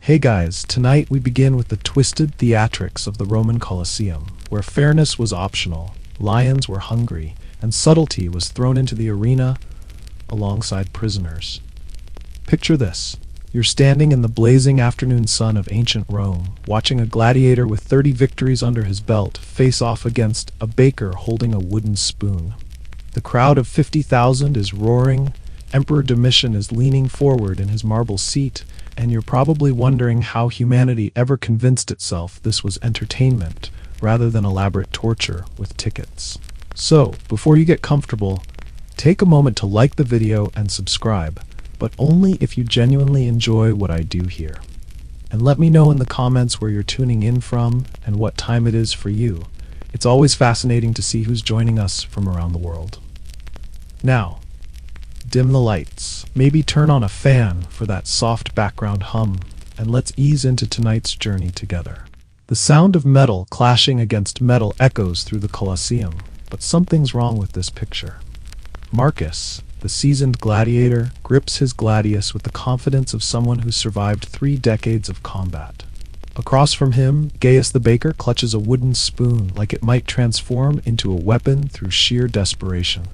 Hey guys, tonight we begin with the twisted theatrics of the Roman Colosseum, where fairness was optional, lions were hungry, and subtlety was thrown into the arena alongside prisoners. Picture this. You're standing in the blazing afternoon sun of ancient Rome, watching a gladiator with 30 victories under his belt face off against a baker holding a wooden spoon. The crowd of 50,000 is roaring, Emperor Domitian is leaning forward in his marble seat, and you're probably wondering how humanity ever convinced itself this was entertainment rather than elaborate torture with tickets. So, before you get comfortable, take a moment to like the video and subscribe, but only if you genuinely enjoy what I do here. And let me know in the comments where you're tuning in from and what time it is for you. It's always fascinating to see who's joining us from around the world. Now, dim the lights, maybe turn on a fan for that soft background hum, and let's ease into tonight's journey together. The sound of metal clashing against metal echoes through the Colosseum, but something's wrong with this picture. Marcus, the seasoned gladiator, grips his gladius with the confidence of someone who survived 3 decades of combat. Across from him, Gaius the baker clutches a wooden spoon like it might transform into a weapon through sheer desperation.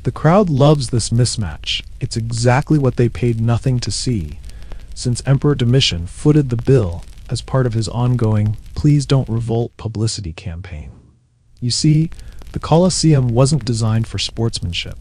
The crowd loves this mismatch. It's exactly what they paid nothing to see, since Emperor Domitian footed the bill as part of his ongoing "Please Don't Revolt" publicity campaign. You see, the Colosseum wasn't designed for sportsmanship.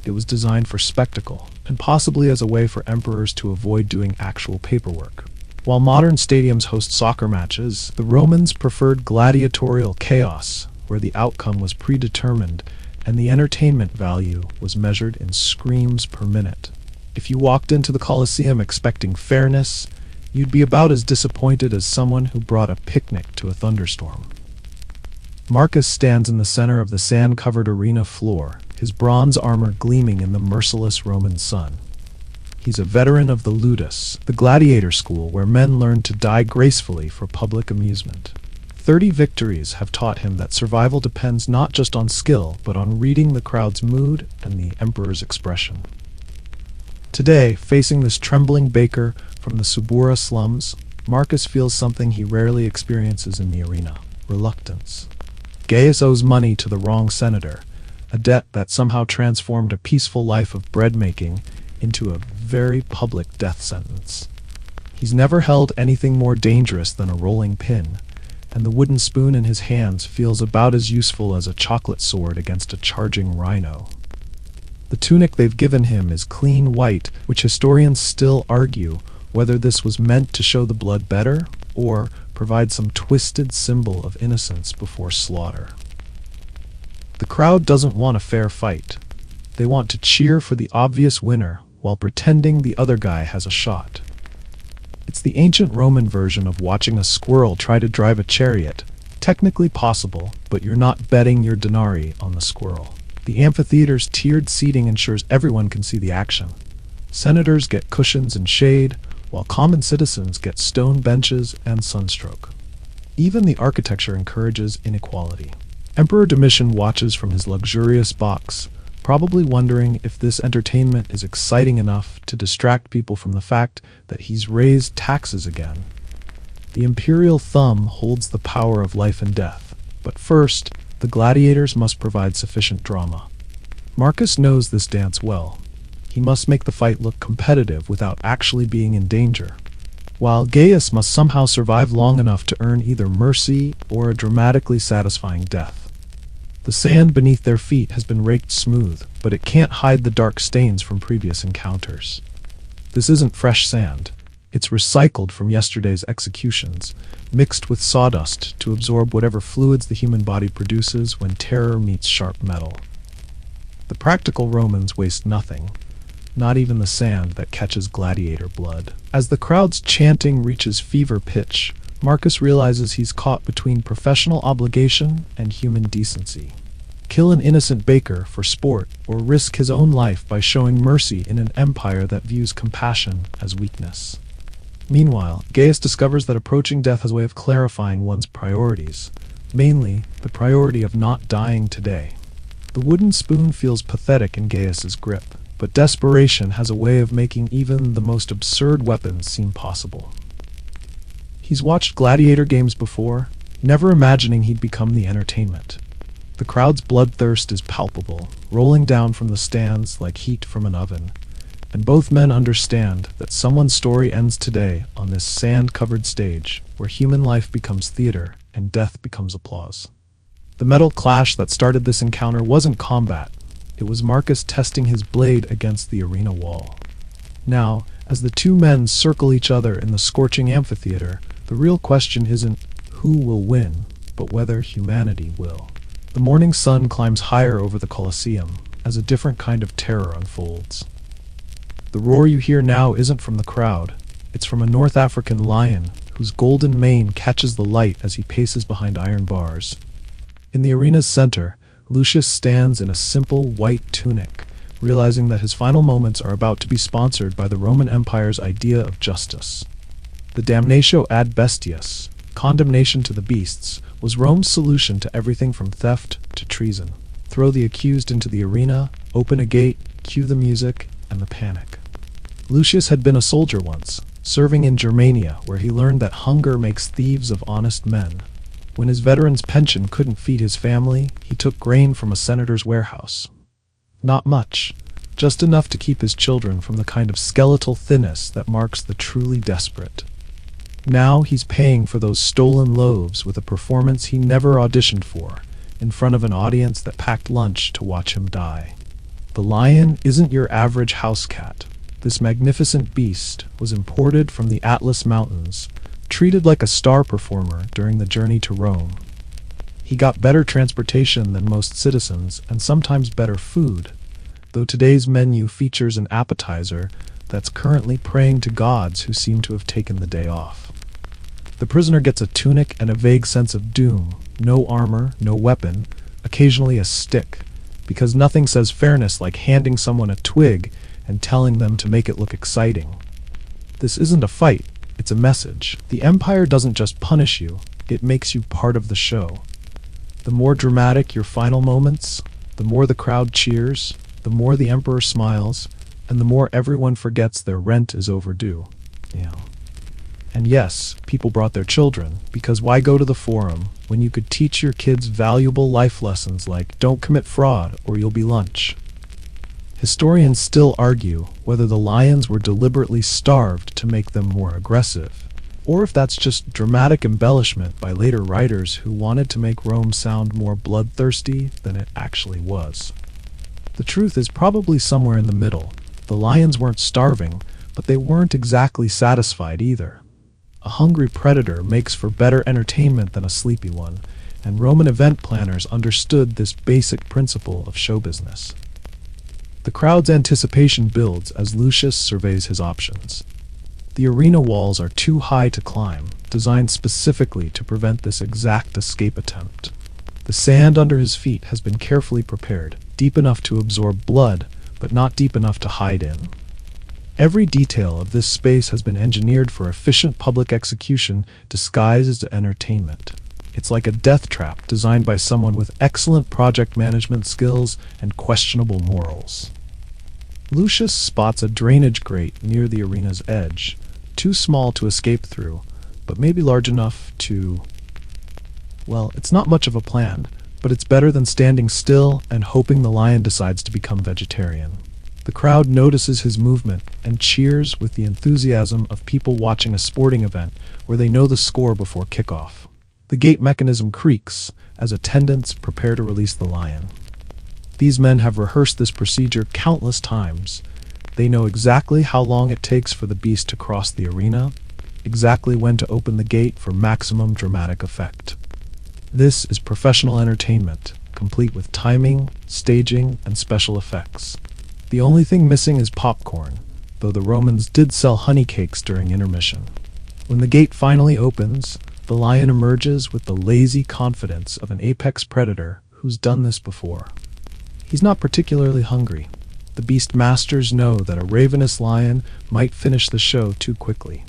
It was designed for spectacle, and possibly as a way for emperors to avoid doing actual paperwork. While modern stadiums host soccer matches, the Romans preferred gladiatorial chaos, where the outcome was predetermined and the entertainment value was measured in screams per minute. If you walked into the Colosseum expecting fairness, you'd be about as disappointed as someone who brought a picnic to a thunderstorm. Marcus stands in the center of the sand-covered arena floor, his bronze armor gleaming in the merciless Roman sun. He's a veteran of the ludus, the gladiator school where men learn to die gracefully for public amusement. 30 victories have taught him that survival depends not just on skill, but on reading the crowd's mood and the emperor's expression. Today, facing this trembling baker from the Subura slums, Marcus feels something he rarely experiences in the arena: reluctance. Gaius owes money to the wrong senator, a debt that somehow transformed a peaceful life of bread-making into a very public death sentence. He's never held anything more dangerous than a rolling pin, and the wooden spoon in his hands feels about as useful as a chocolate sword against a charging rhino. The tunic they've given him is clean white, which historians still argue whether this was meant to show the blood better or provide some twisted symbol of innocence before slaughter. The crowd doesn't want a fair fight. They want to cheer for the obvious winner while pretending the other guy has a shot. It's the ancient Roman version of watching a squirrel try to drive a chariot. Technically possible, but you're not betting your denarii on the squirrel. The amphitheater's tiered seating ensures everyone can see the action. Senators get cushions and shade, while common citizens get stone benches and sunstroke. Even the architecture encourages inequality. Emperor Domitian watches from his luxurious box, probably wondering if this entertainment is exciting enough to distract people from the fact that he's raised taxes again. The imperial thumb holds the power of life and death, but first, the gladiators must provide sufficient drama. Marcus knows this dance well. He must make the fight look competitive without actually being in danger, while Gaius must somehow survive long enough to earn either mercy or a dramatically satisfying death. The sand beneath their feet has been raked smooth, but it can't hide the dark stains from previous encounters. This isn't fresh sand. It's recycled from yesterday's executions, mixed with sawdust to absorb whatever fluids the human body produces when terror meets sharp metal. The practical Romans waste nothing, not even the sand that catches gladiator blood. As the crowd's chanting reaches fever pitch, Marcus realizes he's caught between professional obligation and human decency. Kill an innocent baker for sport, or risk his own life by showing mercy in an empire that views compassion as weakness. Meanwhile, Gaius discovers that approaching death has a way of clarifying one's priorities, mainly the priority of not dying today. The wooden spoon feels pathetic in Gaius's grip. but desperation has a way of making even the most absurd weapons seem possible. He's watched gladiator games before, never imagining he'd become the entertainment. The crowd's bloodthirst is palpable, rolling down from the stands like heat from an oven, and both men understand that someone's story ends today on this sand-covered stage where human life becomes theater and death becomes applause. The metal clash that started this encounter wasn't combat. It was Marcus testing his blade against the arena wall. Now, as the two men circle each other in the scorching amphitheater, the real question isn't who will win, but whether humanity will. The morning sun climbs higher over the Colosseum as a different kind of terror unfolds. The roar you hear now isn't from the crowd. It's from a North African lion whose golden mane catches the light as he paces behind iron bars. In the arena's center, Lucius stands in a simple white tunic, realizing that his final moments are about to be sponsored by the Roman Empire's idea of justice. The damnatio ad bestias, condemnation to the beasts, was Rome's solution to everything from theft to treason. Throw the accused into the arena, open a gate, cue the music, and the panic. Lucius had been a soldier once, serving in Germania, where he learned that hunger makes thieves of honest men. When his veteran's pension couldn't feed his family, he took grain from a senator's warehouse. Not much, just enough to keep his children from the kind of skeletal thinness that marks the truly desperate. Now he's paying for those stolen loaves with a performance he never auditioned for, in front of an audience that packed lunch to watch him die. The lion isn't your average house cat. This magnificent beast was imported from the Atlas Mountains, treated like a star performer during the journey to Rome. He got better transportation than most citizens, and sometimes better food, though today's menu features an appetizer that's currently praying to gods who seem to have taken the day off. The prisoner gets a tunic and a vague sense of doom, no armor, no weapon, occasionally a stick, because nothing says fairness like handing someone a twig and telling them to make it look exciting. This isn't a fight. It's a message. The Empire doesn't just punish you, it makes you part of the show. The more dramatic your final moments, the more the crowd cheers, the more the Emperor smiles, and the more everyone forgets their rent is overdue. And yes, people brought their children, because why go to the Forum when you could teach your kids valuable life lessons like don't commit fraud or you'll be lunch? Historians still argue whether the lions were deliberately starved to make them more aggressive, or if that's just dramatic embellishment by later writers who wanted to make Rome sound more bloodthirsty than it actually was. The truth is probably somewhere in the middle. The lions weren't starving, but they weren't exactly satisfied either. A hungry predator makes for better entertainment than a sleepy one, and Roman event planners understood this basic principle of show business. The crowd's anticipation builds as Lucius surveys his options. The arena walls are too high to climb, designed specifically to prevent this exact escape attempt. The sand under his feet has been carefully prepared, deep enough to absorb blood, but not deep enough to hide in. Every detail of this space has been engineered for efficient public execution disguised as entertainment. It's like a death trap designed by someone with excellent project management skills and questionable morals. Lucius spots a drainage grate near the arena's edge, too small to escape through, but maybe large enough to... Well, it's not much of a plan, but it's better than standing still and hoping the lion decides to become vegetarian. The crowd notices his movement and cheers with the enthusiasm of people watching a sporting event where they know the score before kickoff. The gate mechanism creaks as attendants prepare to release the lion. These men have rehearsed this procedure countless times. They know exactly how long it takes for the beast to cross the arena, exactly when to open the gate for maximum dramatic effect. This is professional entertainment, complete with timing, staging, and special effects. The only thing missing is popcorn, though the Romans did sell honey cakes during intermission. When the gate finally opens, the lion emerges with the lazy confidence of an apex predator who's done this before. He's not particularly hungry. The beast masters know that a ravenous lion might finish the show too quickly.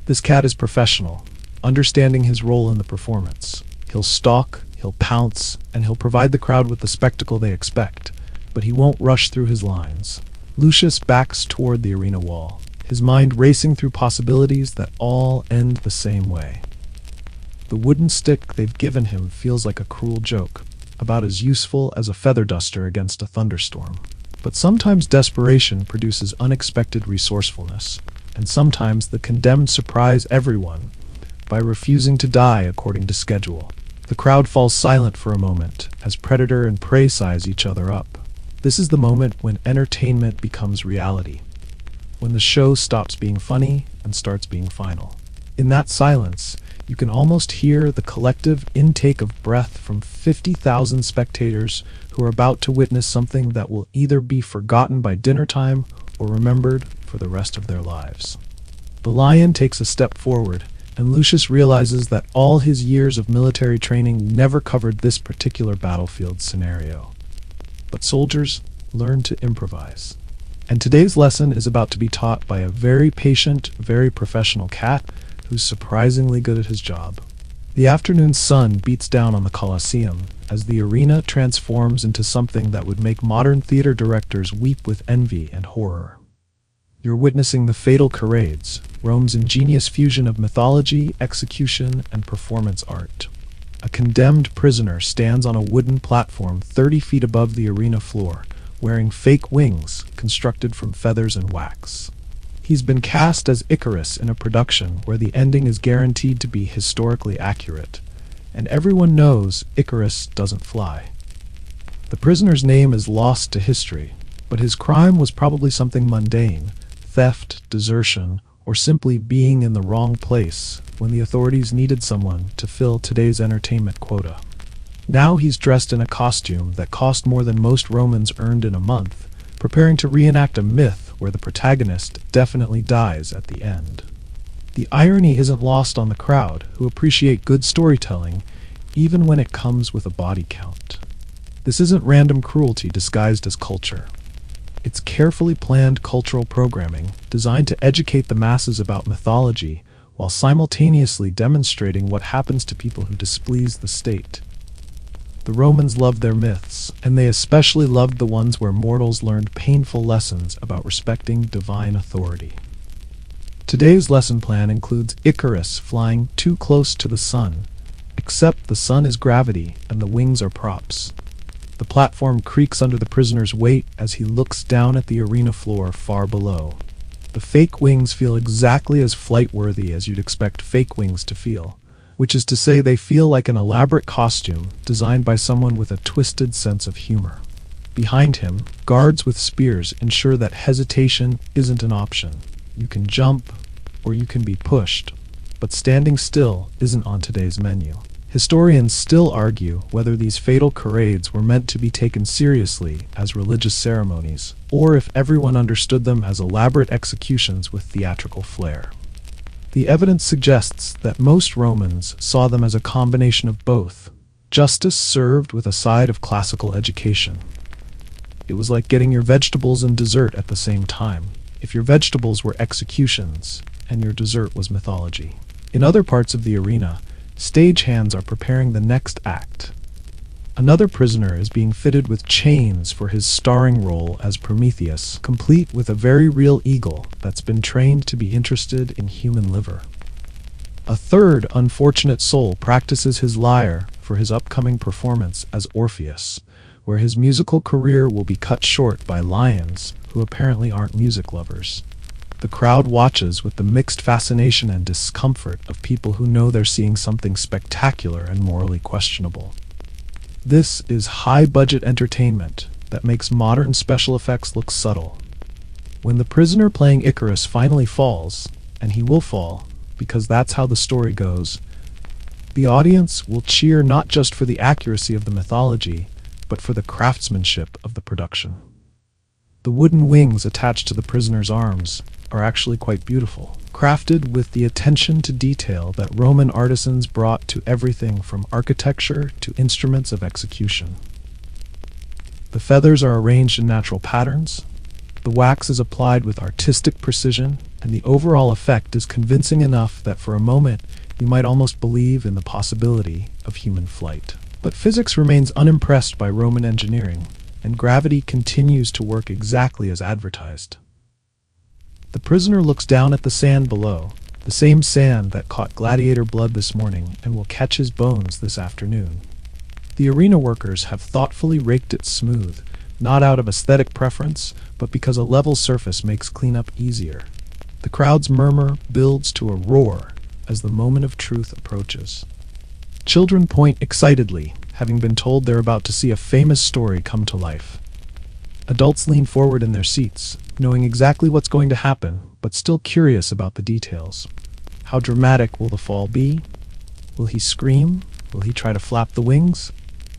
This cat is professional, understanding his role in the performance. He'll stalk, he'll pounce, and he'll provide the crowd with the spectacle they expect, but he won't rush through his lines. Lucius backs toward the arena wall, his mind racing through possibilities that all end the same way. The wooden stick they've given him feels like a cruel joke, about as useful as a feather duster against a thunderstorm. But sometimes desperation produces unexpected resourcefulness, and sometimes the condemned surprise everyone by refusing to die according to schedule. The crowd falls silent for a moment as predator and prey size each other up. This is the moment when entertainment becomes reality, when the show stops being funny and starts being final. In that silence, you can almost hear the collective intake of breath from 50,000 spectators who are about to witness something that will either be forgotten by dinner time or remembered for the rest of their lives. The lion takes a step forward, and Lucius realizes that all his years of military training never covered this particular battlefield scenario. But soldiers learn to improvise. And today's lesson is about to be taught by a very patient, very professional cat who's surprisingly good at his job. The afternoon sun beats down on the Colosseum as the arena transforms into something that would make modern theater directors weep with envy and horror. You're witnessing the Fatal Charades, Rome's ingenious fusion of mythology, execution, and performance art. A condemned prisoner stands on a wooden platform 30 feet above the arena floor, wearing fake wings constructed from feathers and wax. He's been cast as Icarus in a production where the ending is guaranteed to be historically accurate, and everyone knows Icarus doesn't fly. The prisoner's name is lost to history, but his crime was probably something mundane: theft, desertion, or simply being in the wrong place when the authorities needed someone to fill today's entertainment quota. Now he's dressed in a costume that cost more than most Romans earned in a month, preparing to reenact a myth where the protagonist definitely dies at the end. The irony isn't lost on the crowd, who appreciate good storytelling even when it comes with a body count. This isn't random cruelty disguised as culture. It's carefully planned cultural programming designed to educate the masses about mythology while simultaneously demonstrating what happens to people who displease the state. The Romans loved their myths, and they especially loved the ones where mortals learned painful lessons about respecting divine authority. Today's lesson plan includes Icarus flying too close to the sun, except the sun is gravity and the wings are props. The platform creaks under the prisoner's weight as he looks down at the arena floor far below. The fake wings feel exactly as flight-worthy as you'd expect fake wings to feel, which is to say they feel like an elaborate costume designed by someone with a twisted sense of humor. Behind him, guards with spears ensure that hesitation isn't an option. You can jump, or you can be pushed, but standing still isn't on today's menu. Historians still argue whether these fatal charades were meant to be taken seriously as religious ceremonies, or if everyone understood them as elaborate executions with theatrical flair. The evidence suggests that most Romans saw them as a combination of both, justice served with a side of classical education. It was like getting your vegetables and dessert at the same time, if your vegetables were executions and your dessert was mythology. In other parts of the arena, stagehands are preparing the next act. Another prisoner is being fitted with chains for his starring role as Prometheus, complete with a very real eagle that's been trained to be interested in human liver. A third unfortunate soul practices his lyre for his upcoming performance as Orpheus, where his musical career will be cut short by lions who apparently aren't music lovers. The crowd watches with the mixed fascination and discomfort of people who know they're seeing something spectacular and morally questionable. This is high-budget entertainment that makes modern special effects look subtle. When the prisoner playing Icarus finally falls, and he will fall, because that's how the story goes, the audience will cheer not just for the accuracy of the mythology, but for the craftsmanship of the production. The wooden wings attached to the prisoner's arms are actually quite beautiful, crafted with the attention to detail that Roman artisans brought to everything from architecture to instruments of execution. The feathers are arranged in natural patterns, the wax is applied with artistic precision, and the overall effect is convincing enough that for a moment you might almost believe in the possibility of human flight. But physics remains unimpressed by Roman engineering. and gravity continues to work exactly as advertised. The prisoner looks down at the sand below, the same sand that caught gladiator blood this morning and will catch his bones this afternoon. The arena workers have thoughtfully raked it smooth, not out of aesthetic preference, but because a level surface makes cleanup easier. The crowd's murmur builds to a roar as the moment of truth approaches. Children point excitedly, having been told they're about to see a famous story come to life. Adults lean forward in their seats, knowing exactly what's going to happen, but still curious about the details. How dramatic will the fall be? Will he scream? Will he try to flap the wings?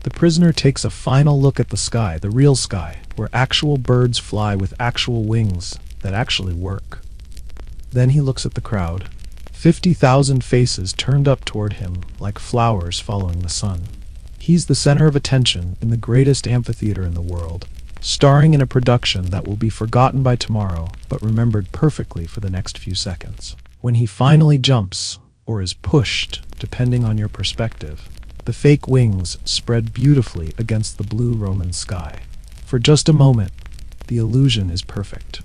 The prisoner takes a final look at the sky, the real sky, where actual birds fly with actual wings that actually work. Then he looks at the crowd. 50,000 faces turned up toward him like flowers following the sun. He's the center of attention in the greatest amphitheater in the world, starring in a production that will be forgotten by tomorrow, but remembered perfectly for the next few seconds. When he finally jumps, or is pushed, depending on your perspective, the fake wings spread beautifully against the blue Roman sky. For just a moment, the illusion is perfect.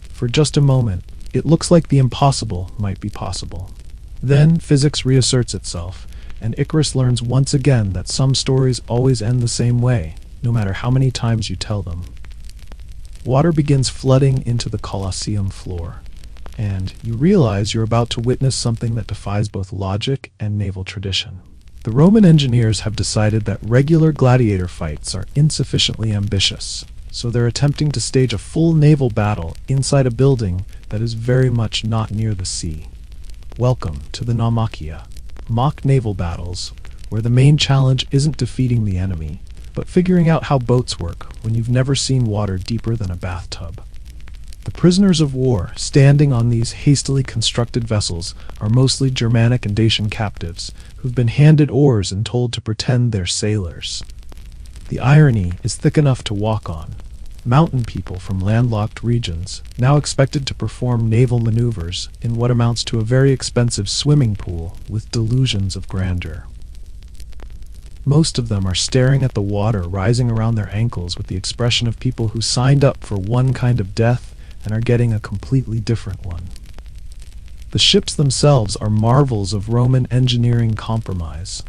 For just a moment, it looks like the impossible might be possible. Then physics reasserts itself, and Icarus learns once again that some stories always end the same way, no matter how many times you tell them. Water begins flooding into the Colosseum floor, and you realize you're about to witness something that defies both logic and naval tradition. The Roman engineers have decided that regular gladiator fights are insufficiently ambitious, so they're attempting to stage a full naval battle inside a building that is very much not near the sea. Welcome to the Naumachia, mock naval battles, where the main challenge isn't defeating the enemy, but figuring out how boats work when you've never seen water deeper than a bathtub. The prisoners of war standing on these hastily constructed vessels are mostly Germanic and Dacian captives who've been handed oars and told to pretend they're sailors. The irony is thick enough to walk on. Mountain people from landlocked regions, now expected to perform naval maneuvers in what amounts to a very expensive swimming pool with delusions of grandeur. Most of them are staring at the water rising around their ankles with the expression of people who signed up for one kind of death and are getting a completely different one. The ships themselves are marvels of Roman engineering compromise.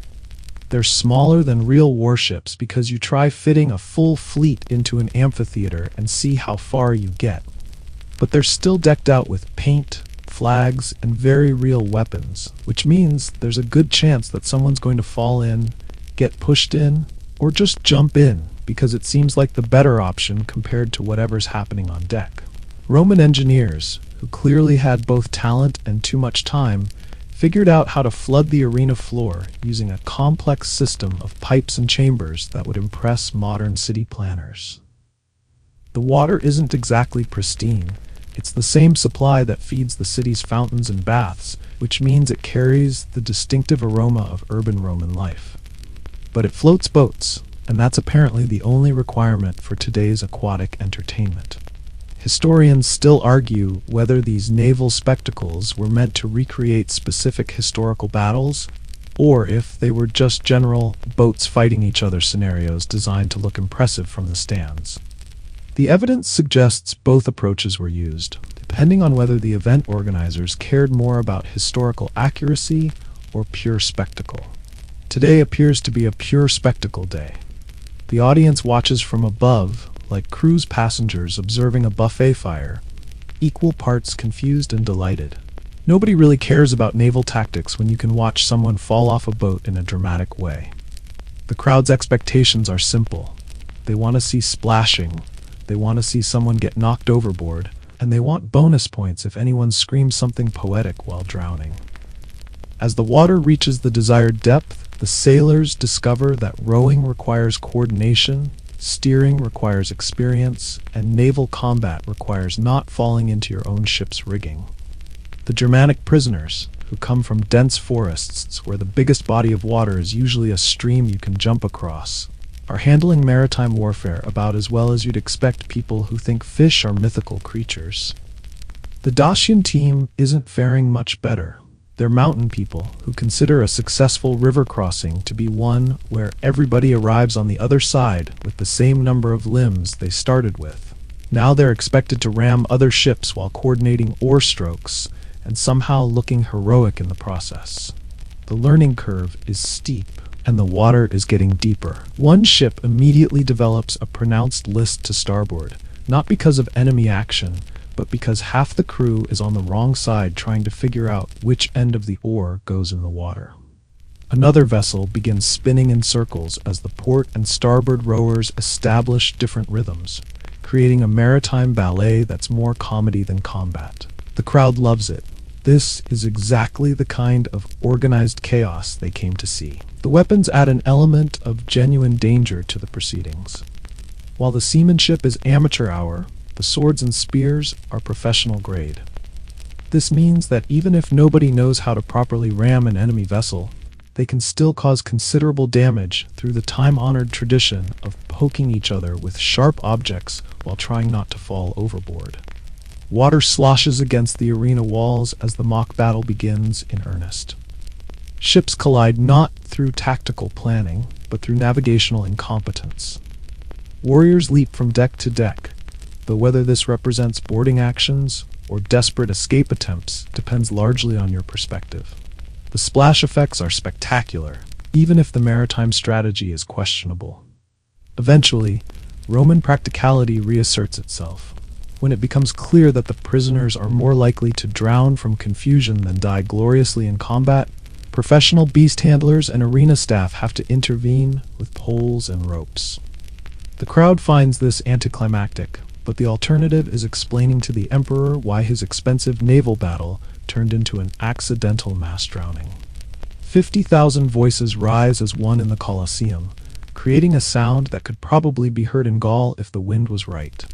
They're smaller than real warships because you try fitting a full fleet into an amphitheater and see how far you get. But they're still decked out with paint, flags, and very real weapons, which means there's a good chance that someone's going to fall in, get pushed in, or just jump in because it seems like the better option compared to whatever's happening on deck. Roman engineers, who clearly had both talent and too much time, figured out how to flood the arena floor using a complex system of pipes and chambers that would impress modern city planners. The water isn't exactly pristine. It's the same supply that feeds the city's fountains and baths, which means it carries the distinctive aroma of urban Roman life. But it floats boats, and that's apparently the only requirement for today's aquatic entertainment. Historians still argue whether these naval spectacles were meant to recreate specific historical battles, or if they were just general boats fighting each other scenarios designed to look impressive from the stands. The evidence suggests both approaches were used, depending on whether the event organizers cared more about historical accuracy or pure spectacle. Today appears to be a pure spectacle day. The audience watches from above, like cruise passengers observing a buffet fire, equal parts confused and delighted. Nobody really cares about naval tactics when you can watch someone fall off a boat in a dramatic way. The crowd's expectations are simple. They want to see splashing, they want to see someone get knocked overboard, and they want bonus points if anyone screams something poetic while drowning. As the water reaches the desired depth, the sailors discover that rowing requires coordination, steering requires experience, and naval combat requires not falling into your own ship's rigging. The Germanic prisoners, who come from dense forests where the biggest body of water is usually a stream you can jump across, are handling maritime warfare about as well as you'd expect people who think fish are mythical creatures. The Dacian team isn't faring much better. They're mountain people who consider a successful river crossing to be one where everybody arrives on the other side with the same number of limbs they started with. Now they're expected to ram other ships while coordinating oar strokes and somehow looking heroic in the process. The learning curve is steep, and the water is getting deeper. One ship immediately develops a pronounced list to starboard, not because of enemy action, but because half the crew is on the wrong side trying to figure out which end of the oar goes in the water. Another vessel begins spinning in circles as the port and starboard rowers establish different rhythms, creating a maritime ballet that's more comedy than combat. The crowd loves it. This is exactly the kind of organized chaos they came to see. The weapons add an element of genuine danger to the proceedings. While the seamanship is amateur hour, the swords and spears are professional grade. This means that even if nobody knows how to properly ram an enemy vessel, they can still cause considerable damage through the time-honored tradition of poking each other with sharp objects while trying not to fall overboard. Water sloshes against the arena walls as the mock battle begins in earnest. Ships collide not through tactical planning, but through navigational incompetence. Warriors leap from deck to deck, though whether this represents boarding actions or desperate escape attempts depends largely on your perspective. The splash effects are spectacular, even if the maritime strategy is questionable. Eventually, Roman practicality reasserts itself. When it becomes clear that the prisoners are more likely to drown from confusion than die gloriously in combat, professional beast handlers and arena staff have to intervene with poles and ropes. The crowd finds this anticlimactic, but the alternative is explaining to the emperor why his expensive naval battle turned into an accidental mass drowning. 50,000 voices rise as one in the Colosseum, creating a sound that could probably be heard in Gaul if the wind was right.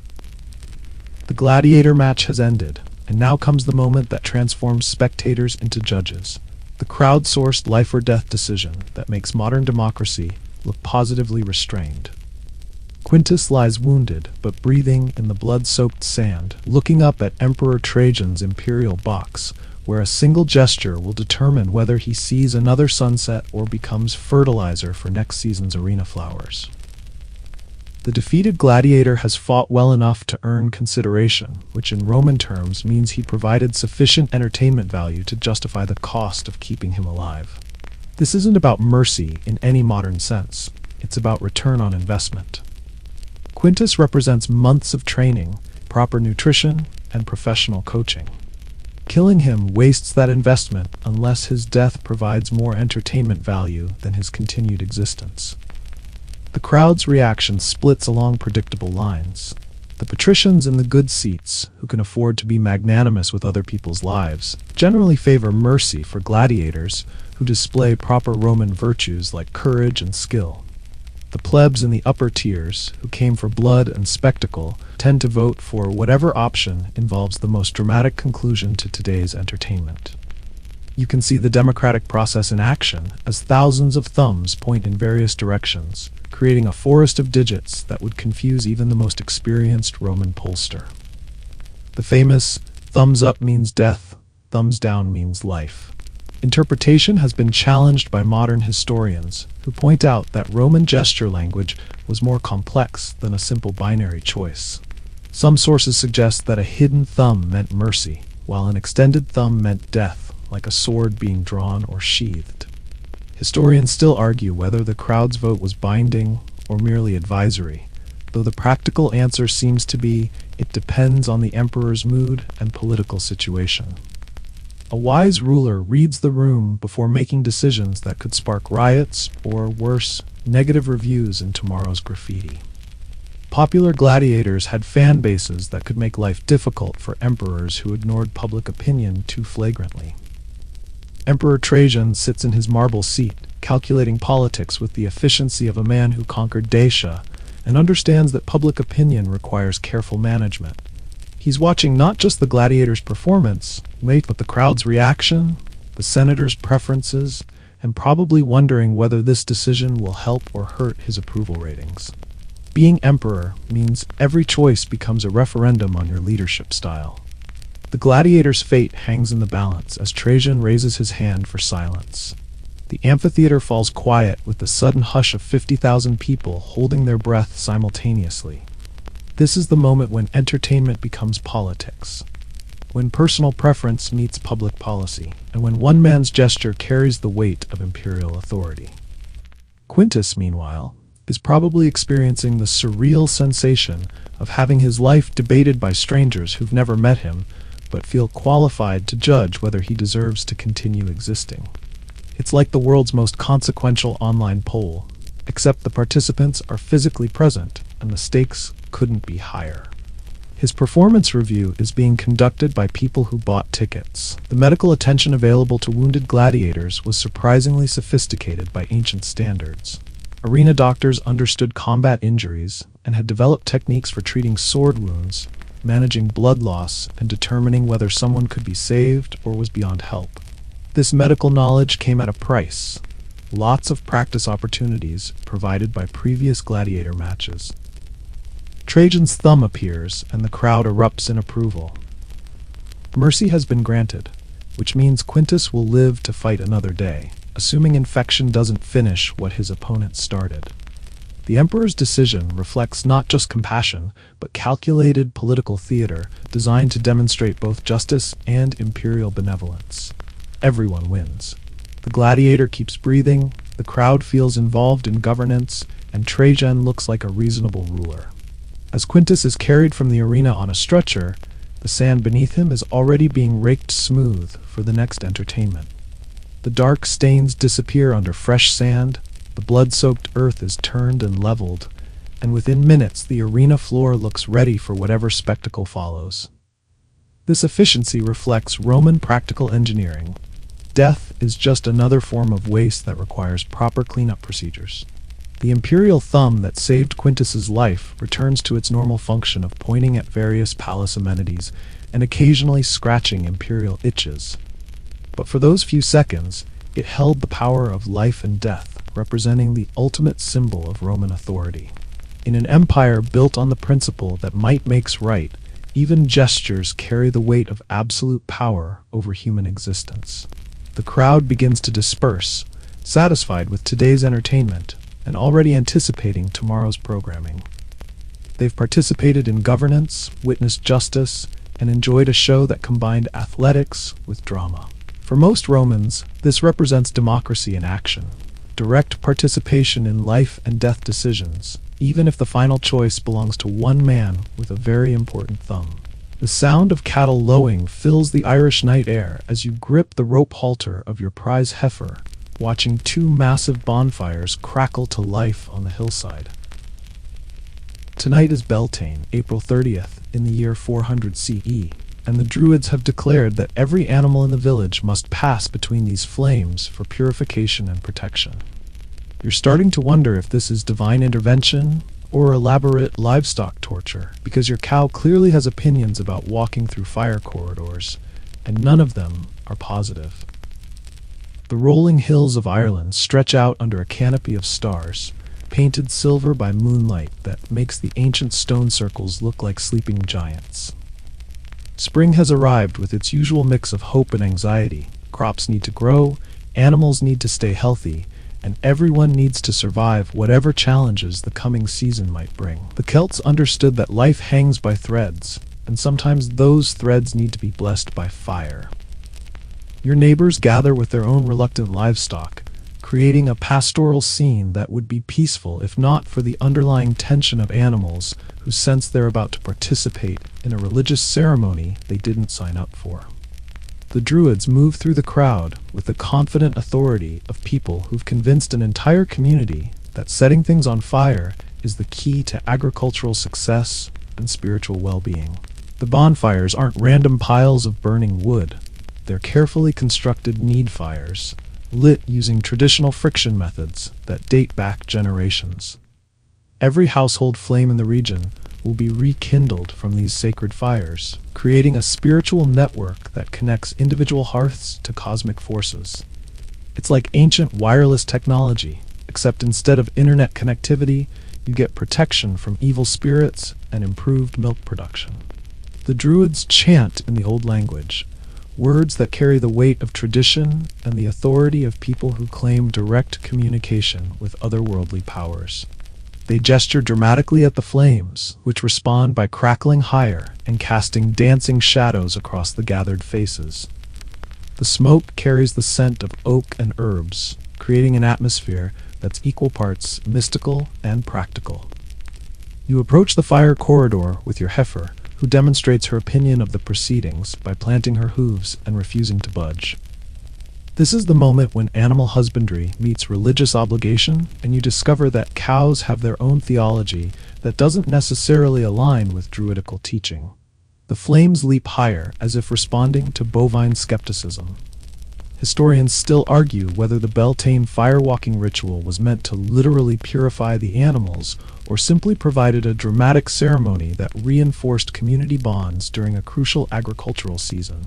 The gladiator match has ended, and now comes the moment that transforms spectators into judges. The crowd-sourced life-or-death decision that makes modern democracy look positively restrained. Quintus lies wounded, but breathing in the blood-soaked sand, looking up at Emperor Trajan's imperial box, where a single gesture will determine whether he sees another sunset or becomes fertilizer for next season's arena flowers. The defeated gladiator has fought well enough to earn consideration, which in Roman terms means he provided sufficient entertainment value to justify the cost of keeping him alive. This isn't about mercy in any modern sense. It's about return on investment. Quintus represents months of training, proper nutrition, and professional coaching. Killing him wastes that investment unless his death provides more entertainment value than his continued existence. The crowd's reaction splits along predictable lines. The patricians in the good seats, who can afford to be magnanimous with other people's lives, generally favor mercy for gladiators who display proper Roman virtues like courage and skill. The plebs in the upper tiers, who came for blood and spectacle, tend to vote for whatever option involves the most dramatic conclusion to today's entertainment. You can see the democratic process in action as thousands of thumbs point in various directions, creating a forest of digits that would confuse even the most experienced Roman pollster. The famous thumbs up means death, thumbs down means life interpretation has been challenged by modern historians, who point out that Roman gesture language was more complex than a simple binary choice. Some sources suggest that a hidden thumb meant mercy, while an extended thumb meant death, like a sword being drawn or sheathed. Historians still argue whether the crowd's vote was binding or merely advisory, though the practical answer seems to be it depends on the emperor's mood and political situation. A wise ruler reads the room before making decisions that could spark riots or, worse, negative reviews in tomorrow's graffiti. Popular gladiators had fan bases that could make life difficult for emperors who ignored public opinion too flagrantly. Emperor Trajan sits in his marble seat, calculating politics with the efficiency of a man who conquered Dacia and understands that public opinion requires careful management. He's watching not just the gladiator's performance, but the crowd's reaction, the senator's preferences, and probably wondering whether this decision will help or hurt his approval ratings. Being emperor means every choice becomes a referendum on your leadership style. The gladiator's fate hangs in the balance as Trajan raises his hand for silence. The amphitheater falls quiet with the sudden hush of 50,000 people holding their breath simultaneously. This is the moment when entertainment becomes politics, when personal preference meets public policy, and when one man's gesture carries the weight of imperial authority. Quintus, meanwhile, is probably experiencing the surreal sensation of having his life debated by strangers who've never met him, but feel qualified to judge whether he deserves to continue existing. It's like the world's most consequential online poll, except the participants are physically present and the stakes couldn't be higher. His performance review is being conducted by people who bought tickets. The medical attention available to wounded gladiators was surprisingly sophisticated by ancient standards. Arena doctors understood combat injuries and had developed techniques for treating sword wounds, managing blood loss, and determining whether someone could be saved or was beyond help. This medical knowledge came at a price. Lots of practice opportunities provided by previous gladiator matches. Trajan's thumb appears, and the crowd erupts in approval. Mercy has been granted, which means Quintus will live to fight another day, assuming infection doesn't finish what his opponent started. The emperor's decision reflects not just compassion, but calculated political theater designed to demonstrate both justice and imperial benevolence. Everyone wins. The gladiator keeps breathing, the crowd feels involved in governance, and Trajan looks like a reasonable ruler. As Quintus is carried from the arena on a stretcher, the sand beneath him is already being raked smooth for the next entertainment. The dark stains disappear under fresh sand, the blood-soaked earth is turned and leveled, and within minutes the arena floor looks ready for whatever spectacle follows. This efficiency reflects Roman practical engineering. Death is just another form of waste that requires proper cleanup procedures. The imperial thumb that saved Quintus's life returns to its normal function of pointing at various palace amenities and occasionally scratching imperial itches. But for those few seconds, it held the power of life and death, representing the ultimate symbol of Roman authority. In an empire built on the principle that might makes right, even gestures carry the weight of absolute power over human existence. The crowd begins to disperse, satisfied with today's entertainment and already anticipating tomorrow's programming. They've participated in governance, witnessed justice, and enjoyed a show that combined athletics with drama. For most Romans, this represents democracy in action, direct participation in life and death decisions, even if the final choice belongs to one man with a very important thumb. The sound of cattle lowing fills the Irish night air as you grip the rope halter of your prize heifer, watching two massive bonfires crackle to life on the hillside. Tonight is Beltane, April 30th, in the year 400 CE, and the Druids have declared that every animal in the village must pass between these flames for purification and protection. You're starting to wonder if this is divine intervention or elaborate livestock torture, because your cow clearly has opinions about walking through fire corridors, and none of them are positive. The rolling hills of Ireland stretch out under a canopy of stars, painted silver by moonlight that makes the ancient stone circles look like sleeping giants. Spring has arrived with its usual mix of hope and anxiety. Crops need to grow, animals need to stay healthy, and everyone needs to survive whatever challenges the coming season might bring. The Celts understood that life hangs by threads, and sometimes those threads need to be blessed by fire. Your neighbors gather with their own reluctant livestock, creating a pastoral scene that would be peaceful if not for the underlying tension of animals who sense they're about to participate in a religious ceremony they didn't sign up for. The Druids move through the crowd with the confident authority of people who've convinced an entire community that setting things on fire is the key to agricultural success and spiritual well-being. The bonfires aren't random piles of burning wood. They're carefully constructed need fires, lit using traditional friction methods that date back generations. Every household flame in the region will be rekindled from these sacred fires, creating a spiritual network that connects individual hearths to cosmic forces. It's like ancient wireless technology, except instead of internet connectivity, you get protection from evil spirits and improved milk production. The Druids chant in the Old Language, words that carry the weight of tradition and the authority of people who claim direct communication with otherworldly powers. They gesture dramatically at the flames, which respond by crackling higher and casting dancing shadows across the gathered faces. The smoke carries the scent of oak and herbs, creating an atmosphere that's equal parts mystical and practical. You approach the fire corridor with your heifer, who demonstrates her opinion of the proceedings by planting her hooves and refusing to budge. This is the moment when animal husbandry meets religious obligation, and you discover that cows have their own theology that doesn't necessarily align with druidical teaching. The flames leap higher, as if responding to bovine skepticism. Historians still argue whether the Beltane firewalking ritual was meant to literally purify the animals or simply provided a dramatic ceremony that reinforced community bonds during a crucial agricultural season.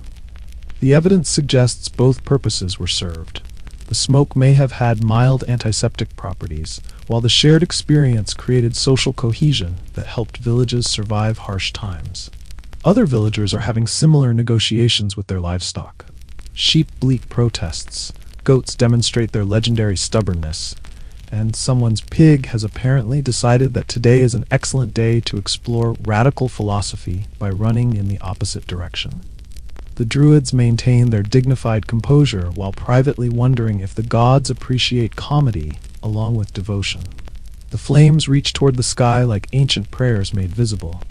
The evidence suggests both purposes were served. The smoke may have had mild antiseptic properties, while the shared experience created social cohesion that helped villages survive harsh times. Other villagers are having similar negotiations with their livestock. Sheep bleat protests, goats demonstrate their legendary stubbornness, and someone's pig has apparently decided that today is an excellent day to explore radical philosophy by running in the opposite direction. The Druids maintain their dignified composure while privately wondering if the gods appreciate comedy along with devotion. The flames reach toward the sky like ancient prayers made visible,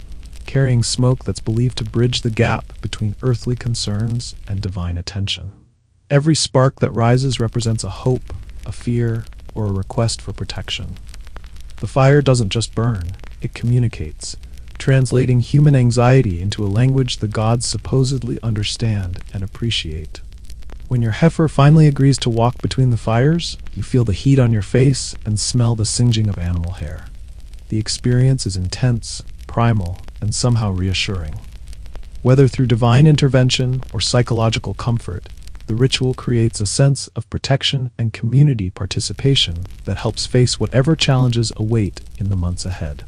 carrying smoke that's believed to bridge the gap between earthly concerns and divine attention. Every spark that rises represents a hope, a fear, or a request for protection. The fire doesn't just burn, it communicates, translating human anxiety into a language the gods supposedly understand and appreciate. When your heifer finally agrees to walk between the fires, you feel the heat on your face and smell the singeing of animal hair. The experience is intense, primal, and somehow reassuring. Whether through divine intervention or psychological comfort, the ritual creates a sense of protection and community participation that helps face whatever challenges await in the months ahead.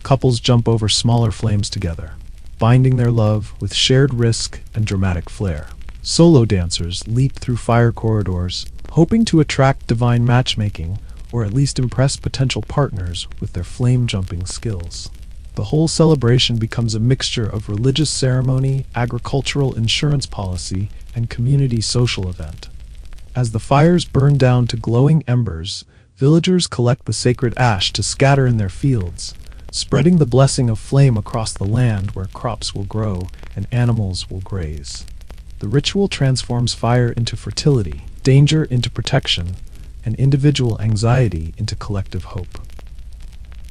Couples jump over smaller flames together, binding their love with shared risk and dramatic flair. Solo dancers leap through fire corridors, hoping to attract divine matchmaking or at least impress potential partners with their flame-jumping skills. The whole celebration becomes a mixture of religious ceremony, agricultural insurance policy, and community social event. As the fires burn down to glowing embers, villagers collect the sacred ash to scatter in their fields, spreading the blessing of flame across the land where crops will grow and animals will graze. The ritual transforms fire into fertility, danger into protection, and individual anxiety into collective hope.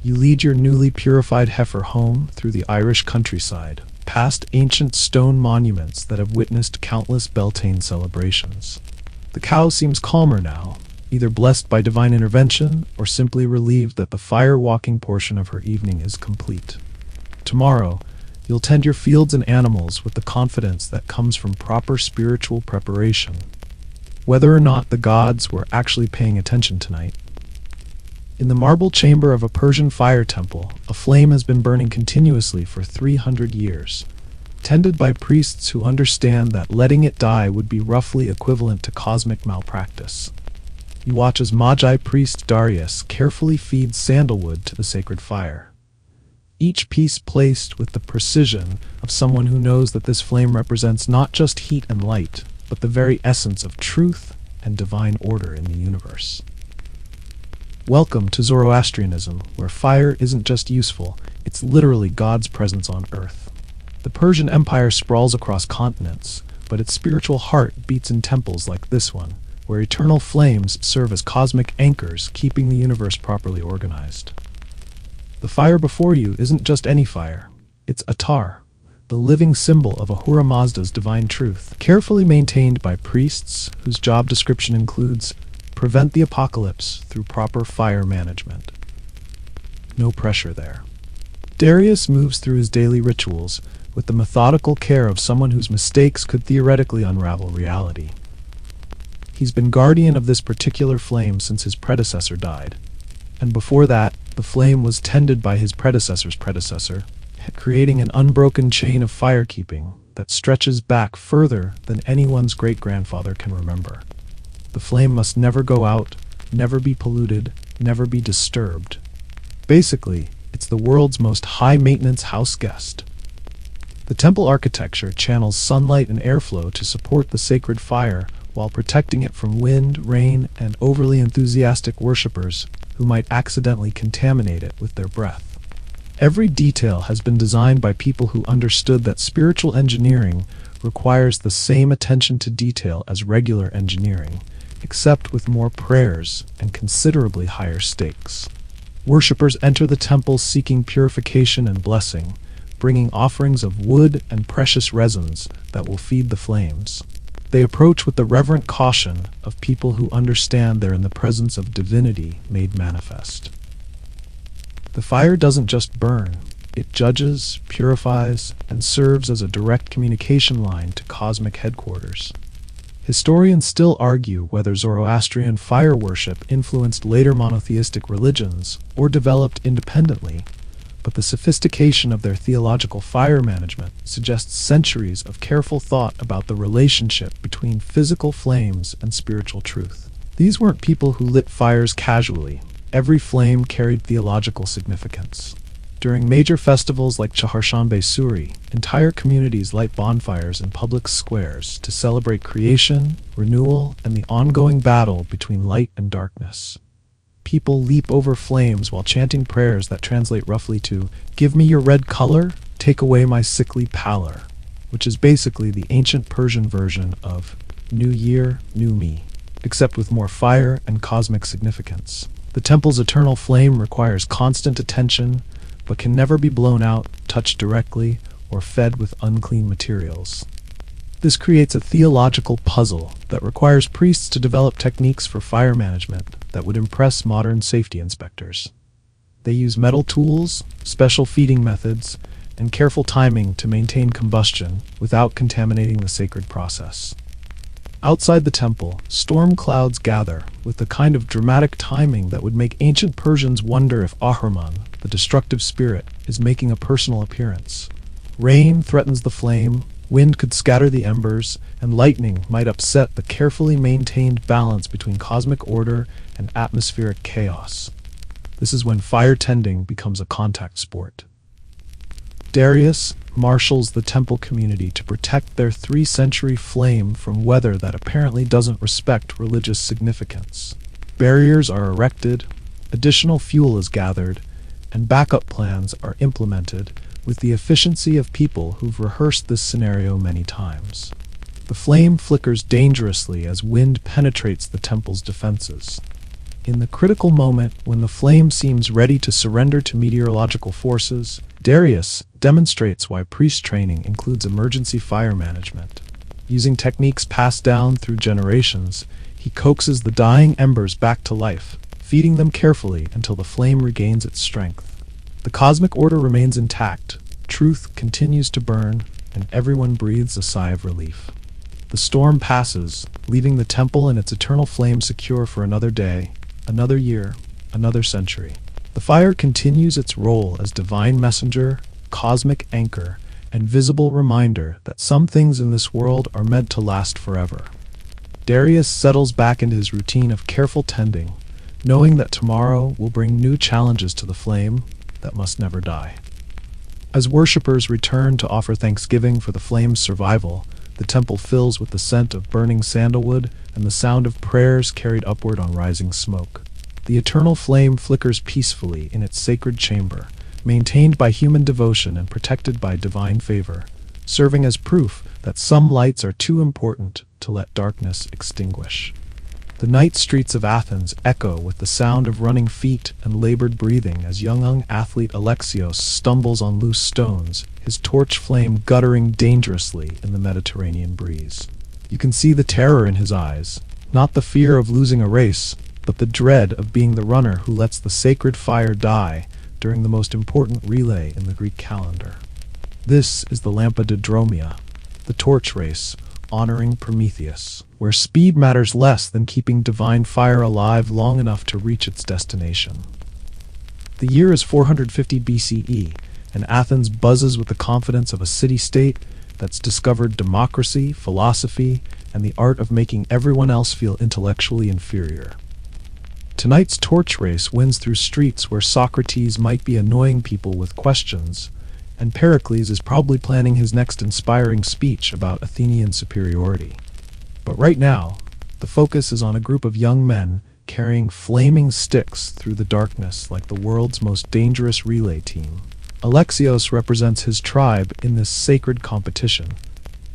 You lead your newly purified heifer home through the Irish countryside, past ancient stone monuments that have witnessed countless Beltane celebrations. The cow seems calmer now, either blessed by divine intervention or simply relieved that the fire-walking portion of her evening is complete. Tomorrow, you'll tend your fields and animals with the confidence that comes from proper spiritual preparation, whether or not the gods were actually paying attention tonight. In the marble chamber of a Persian fire temple, a flame has been burning continuously for 300 years, tended by priests who understand that letting it die would be roughly equivalent to cosmic malpractice. You watch as Magi priest Darius carefully feeds sandalwood to the sacred fire, each piece placed with the precision of someone who knows that this flame represents not just heat and light, but the very essence of truth and divine order in the universe. Welcome to Zoroastrianism, where fire isn't just useful, it's literally God's presence on earth. The Persian Empire sprawls across continents, but its spiritual heart beats in temples like this one, where eternal flames serve as cosmic anchors, keeping the universe properly organized. The fire before you isn't just any fire, it's Atar, the living symbol of Ahura Mazda's divine truth, carefully maintained by priests whose job description includes prevent the apocalypse through proper fire management. No pressure there. Darius moves through his daily rituals with the methodical care of someone whose mistakes could theoretically unravel reality. He's been guardian of this particular flame since his predecessor died, and before that, the flame was tended by his predecessor's predecessor, creating an unbroken chain of firekeeping that stretches back further than anyone's great-grandfather can remember. The flame must never go out, never be polluted, never be disturbed. Basically, it's the world's most high-maintenance house guest. The temple architecture channels sunlight and airflow to support the sacred fire while protecting it from wind, rain, and overly enthusiastic worshippers who might accidentally contaminate it with their breath. Every detail has been designed by people who understood that spiritual engineering requires the same attention to detail as regular engineering, except with more prayers and considerably higher stakes. Worshippers enter the temple seeking purification and blessing, bringing offerings of wood and precious resins that will feed the flames. They approach with the reverent caution of people who understand they're in the presence of divinity made manifest. The fire doesn't just burn, it judges, purifies, and serves as a direct communication line to cosmic headquarters. Historians still argue whether Zoroastrian fire worship influenced later monotheistic religions or developed independently, but the sophistication of their theological fire management suggests centuries of careful thought about the relationship between physical flames and spiritual truth. These weren't people who lit fires casually. Every flame carried theological significance. During major festivals like Chaharshanbe Suri, entire communities light bonfires in public squares to celebrate creation, renewal, and the ongoing battle between light and darkness. People leap over flames while chanting prayers that translate roughly to, "Give me your red color, take away my sickly pallor," which is basically the ancient Persian version of New Year, New Me, except with more fire and cosmic significance. The temple's eternal flame requires constant attention, but can never be blown out, touched directly, or fed with unclean materials. This creates a theological puzzle that requires priests to develop techniques for fire management that would impress modern safety inspectors. They use metal tools, special feeding methods, and careful timing to maintain combustion without contaminating the sacred process. Outside the temple, storm clouds gather with the kind of dramatic timing that would make ancient Persians wonder if Ahriman, the destructive spirit, is making a personal appearance. Rain threatens the flame, wind could scatter the embers, and lightning might upset the carefully maintained balance between cosmic order and atmospheric chaos. This is when fire tending becomes a contact sport. Darius marshals the temple community to protect their 3-century flame from weather that apparently doesn't respect religious significance. Barriers are erected, additional fuel is gathered, and backup plans are implemented with the efficiency of people who've rehearsed this scenario many times. The flame flickers dangerously as wind penetrates the temple's defenses. In the critical moment when the flame seems ready to surrender to meteorological forces, Darius demonstrates why priest training includes emergency fire management. Using techniques passed down through generations, he coaxes the dying embers back to life, feeding them carefully until the flame regains its strength. The cosmic order remains intact, truth continues to burn, and everyone breathes a sigh of relief. The storm passes, leaving the temple and its eternal flame secure for another day, another year, another century. The fire continues its role as divine messenger, cosmic anchor, and visible reminder that some things in this world are meant to last forever. Darius settles back into his routine of careful tending, knowing that tomorrow will bring new challenges to the flame that must never die. As worshippers return to offer thanksgiving for the flame's survival, the temple fills with the scent of burning sandalwood and the sound of prayers carried upward on rising smoke. The eternal flame flickers peacefully in its sacred chamber, maintained by human devotion and protected by divine favor, serving as proof that some lights are too important to let darkness extinguish. The night streets of Athens echo with the sound of running feet and labored breathing as young athlete Alexios stumbles on loose stones, his torch flame guttering dangerously in the Mediterranean breeze. You can see the terror in his eyes, not the fear of losing a race, but the dread of being the runner who lets the sacred fire die during the most important relay in the Greek calendar. This is the Lampidodromia, the torch race, honoring Prometheus, where speed matters less than keeping divine fire alive long enough to reach its destination. The year is 450 BCE, and Athens buzzes with the confidence of a city-state that's discovered democracy, philosophy, and the art of making everyone else feel intellectually inferior. Tonight's torch race wins through streets where Socrates might be annoying people with questions, and Pericles is probably planning his next inspiring speech about Athenian superiority. But right now, the focus is on a group of young men carrying flaming sticks through the darkness like the world's most dangerous relay team. Alexios represents his tribe in this sacred competition,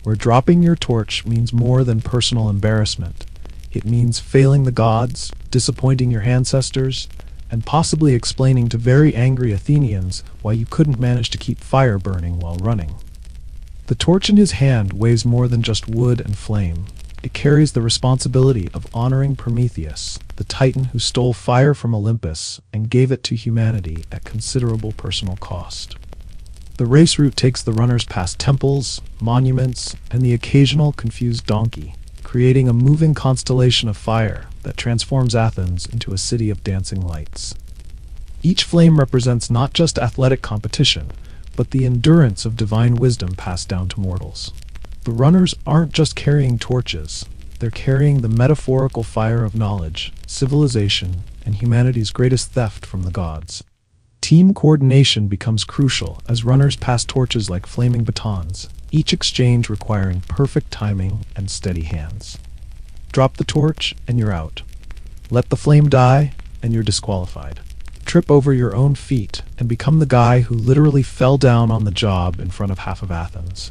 where dropping your torch means more than personal embarrassment. It means failing the gods, disappointing your ancestors, and possibly explaining to very angry Athenians why you couldn't manage to keep fire burning while running. The torch in his hand weighs more than just wood and flame. It carries the responsibility of honoring Prometheus, the titan who stole fire from Olympus and gave it to humanity at considerable personal cost. The race route takes the runners past temples, monuments, and the occasional confused donkey, creating a moving constellation of fire that transforms Athens into a city of dancing lights. Each flame represents not just athletic competition, but the endurance of divine wisdom passed down to mortals. The runners aren't just carrying torches, they're carrying the metaphorical fire of knowledge, civilization, and humanity's greatest theft from the gods. Team coordination becomes crucial as runners pass torches like flaming batons, each exchange requiring perfect timing and steady hands. Drop the torch and you're out. Let the flame die and you're disqualified. Trip over your own feet and become the guy who literally fell down on the job in front of half of Athens.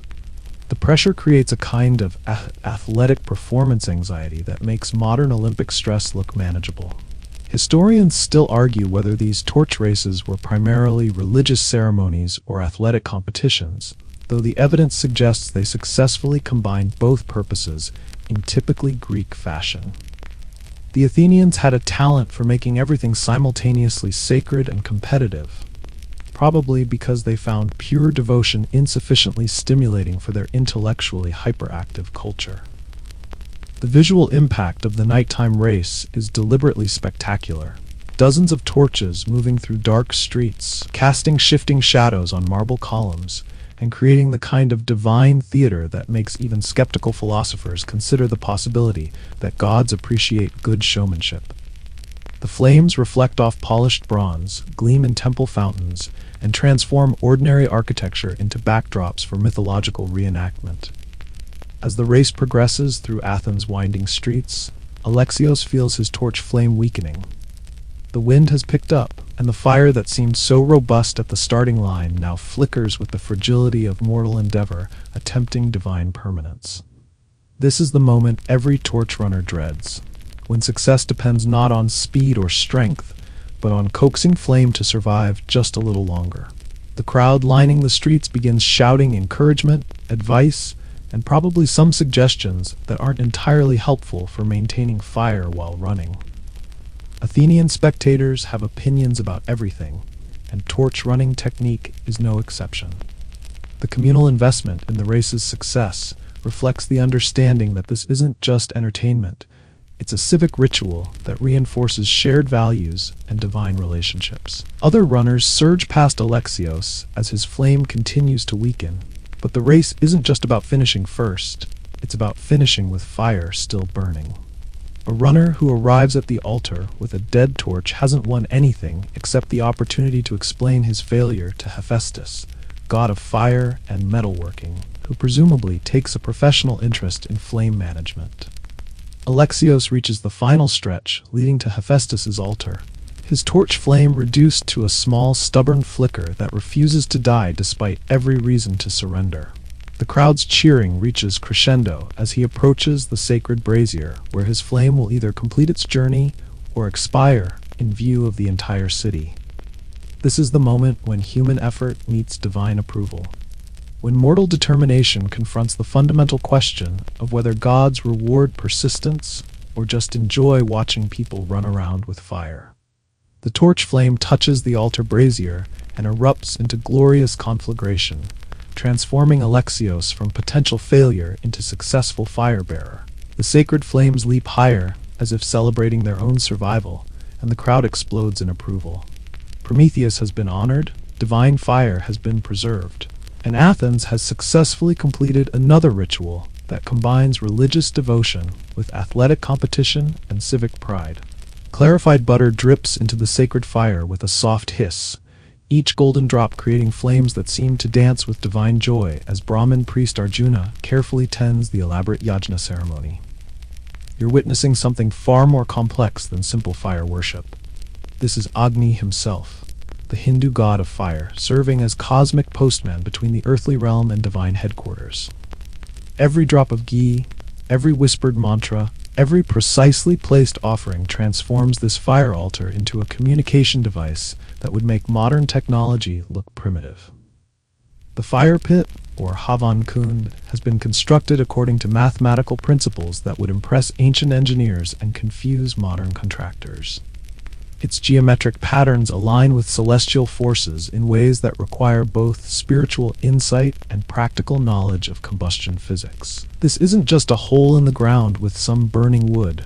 The pressure creates a kind of athletic performance anxiety that makes modern Olympic stress look manageable. Historians still argue whether these torch races were primarily religious ceremonies or athletic competitions, though the evidence suggests they successfully combined both purposes in typically Greek fashion. The Athenians had a talent for making everything simultaneously sacred and competitive, probably because they found pure devotion insufficiently stimulating for their intellectually hyperactive culture. The visual impact of the nighttime race is deliberately spectacular. Dozens of torches moving through dark streets, casting shifting shadows on marble columns, and creating the kind of divine theater that makes even skeptical philosophers consider the possibility that gods appreciate good showmanship. The flames reflect off polished bronze, gleam in temple fountains, and transform ordinary architecture into backdrops for mythological reenactment. As the race progresses through Athens' winding streets, Alexios feels his torch flame weakening. The wind has picked up, and the fire that seemed so robust at the starting line now flickers with the fragility of mortal endeavor attempting divine permanence. This is the moment every torch runner dreads, when success depends not on speed or strength, but on coaxing flame to survive just a little longer. The crowd lining the streets begins shouting encouragement, advice, and probably some suggestions that aren't entirely helpful for maintaining fire while running. Athenian spectators have opinions about everything, and torch running technique is no exception. The communal investment in the race's success reflects the understanding that this isn't just entertainment, it's a civic ritual that reinforces shared values and divine relationships. Other runners surge past Alexios as his flame continues to weaken, but the race isn't just about finishing first, it's about finishing with fire still burning. A runner who arrives at the altar with a dead torch hasn't won anything except the opportunity to explain his failure to Hephaestus, god of fire and metalworking, who presumably takes a professional interest in flame management. Alexios reaches the final stretch, leading to Hephaestus's altar. His torch flame reduced to a small, stubborn flicker that refuses to die despite every reason to surrender. The crowd's cheering reaches crescendo as he approaches the sacred brazier, where his flame will either complete its journey or expire in view of the entire city. This is the moment when human effort meets divine approval. When mortal determination confronts the fundamental question of whether gods reward persistence or just enjoy watching people run around with fire. The torch flame touches the altar brazier and erupts into glorious conflagration, transforming Alexios from potential failure into successful fire-bearer. The sacred flames leap higher, as if celebrating their own survival, and the crowd explodes in approval. Prometheus has been honored, divine fire has been preserved, and Athens has successfully completed another ritual that combines religious devotion with athletic competition and civic pride. Clarified butter drips into the sacred fire with a soft hiss, each golden drop creating flames that seem to dance with divine joy as Brahmin priest Arjuna carefully tends the elaborate yajna ceremony. You're witnessing something far more complex than simple fire worship. This is Agni himself, the Hindu god of fire, serving as cosmic postman between the earthly realm and divine headquarters. Every drop of ghee, every whispered mantra, every precisely placed offering transforms this fire altar into a communication device that would make modern technology look primitive. The fire pit, or Havan Kund, has been constructed according to mathematical principles that would impress ancient engineers and confuse modern contractors. Its geometric patterns align with celestial forces in ways that require both spiritual insight and practical knowledge of combustion physics. This isn't just a hole in the ground with some burning wood.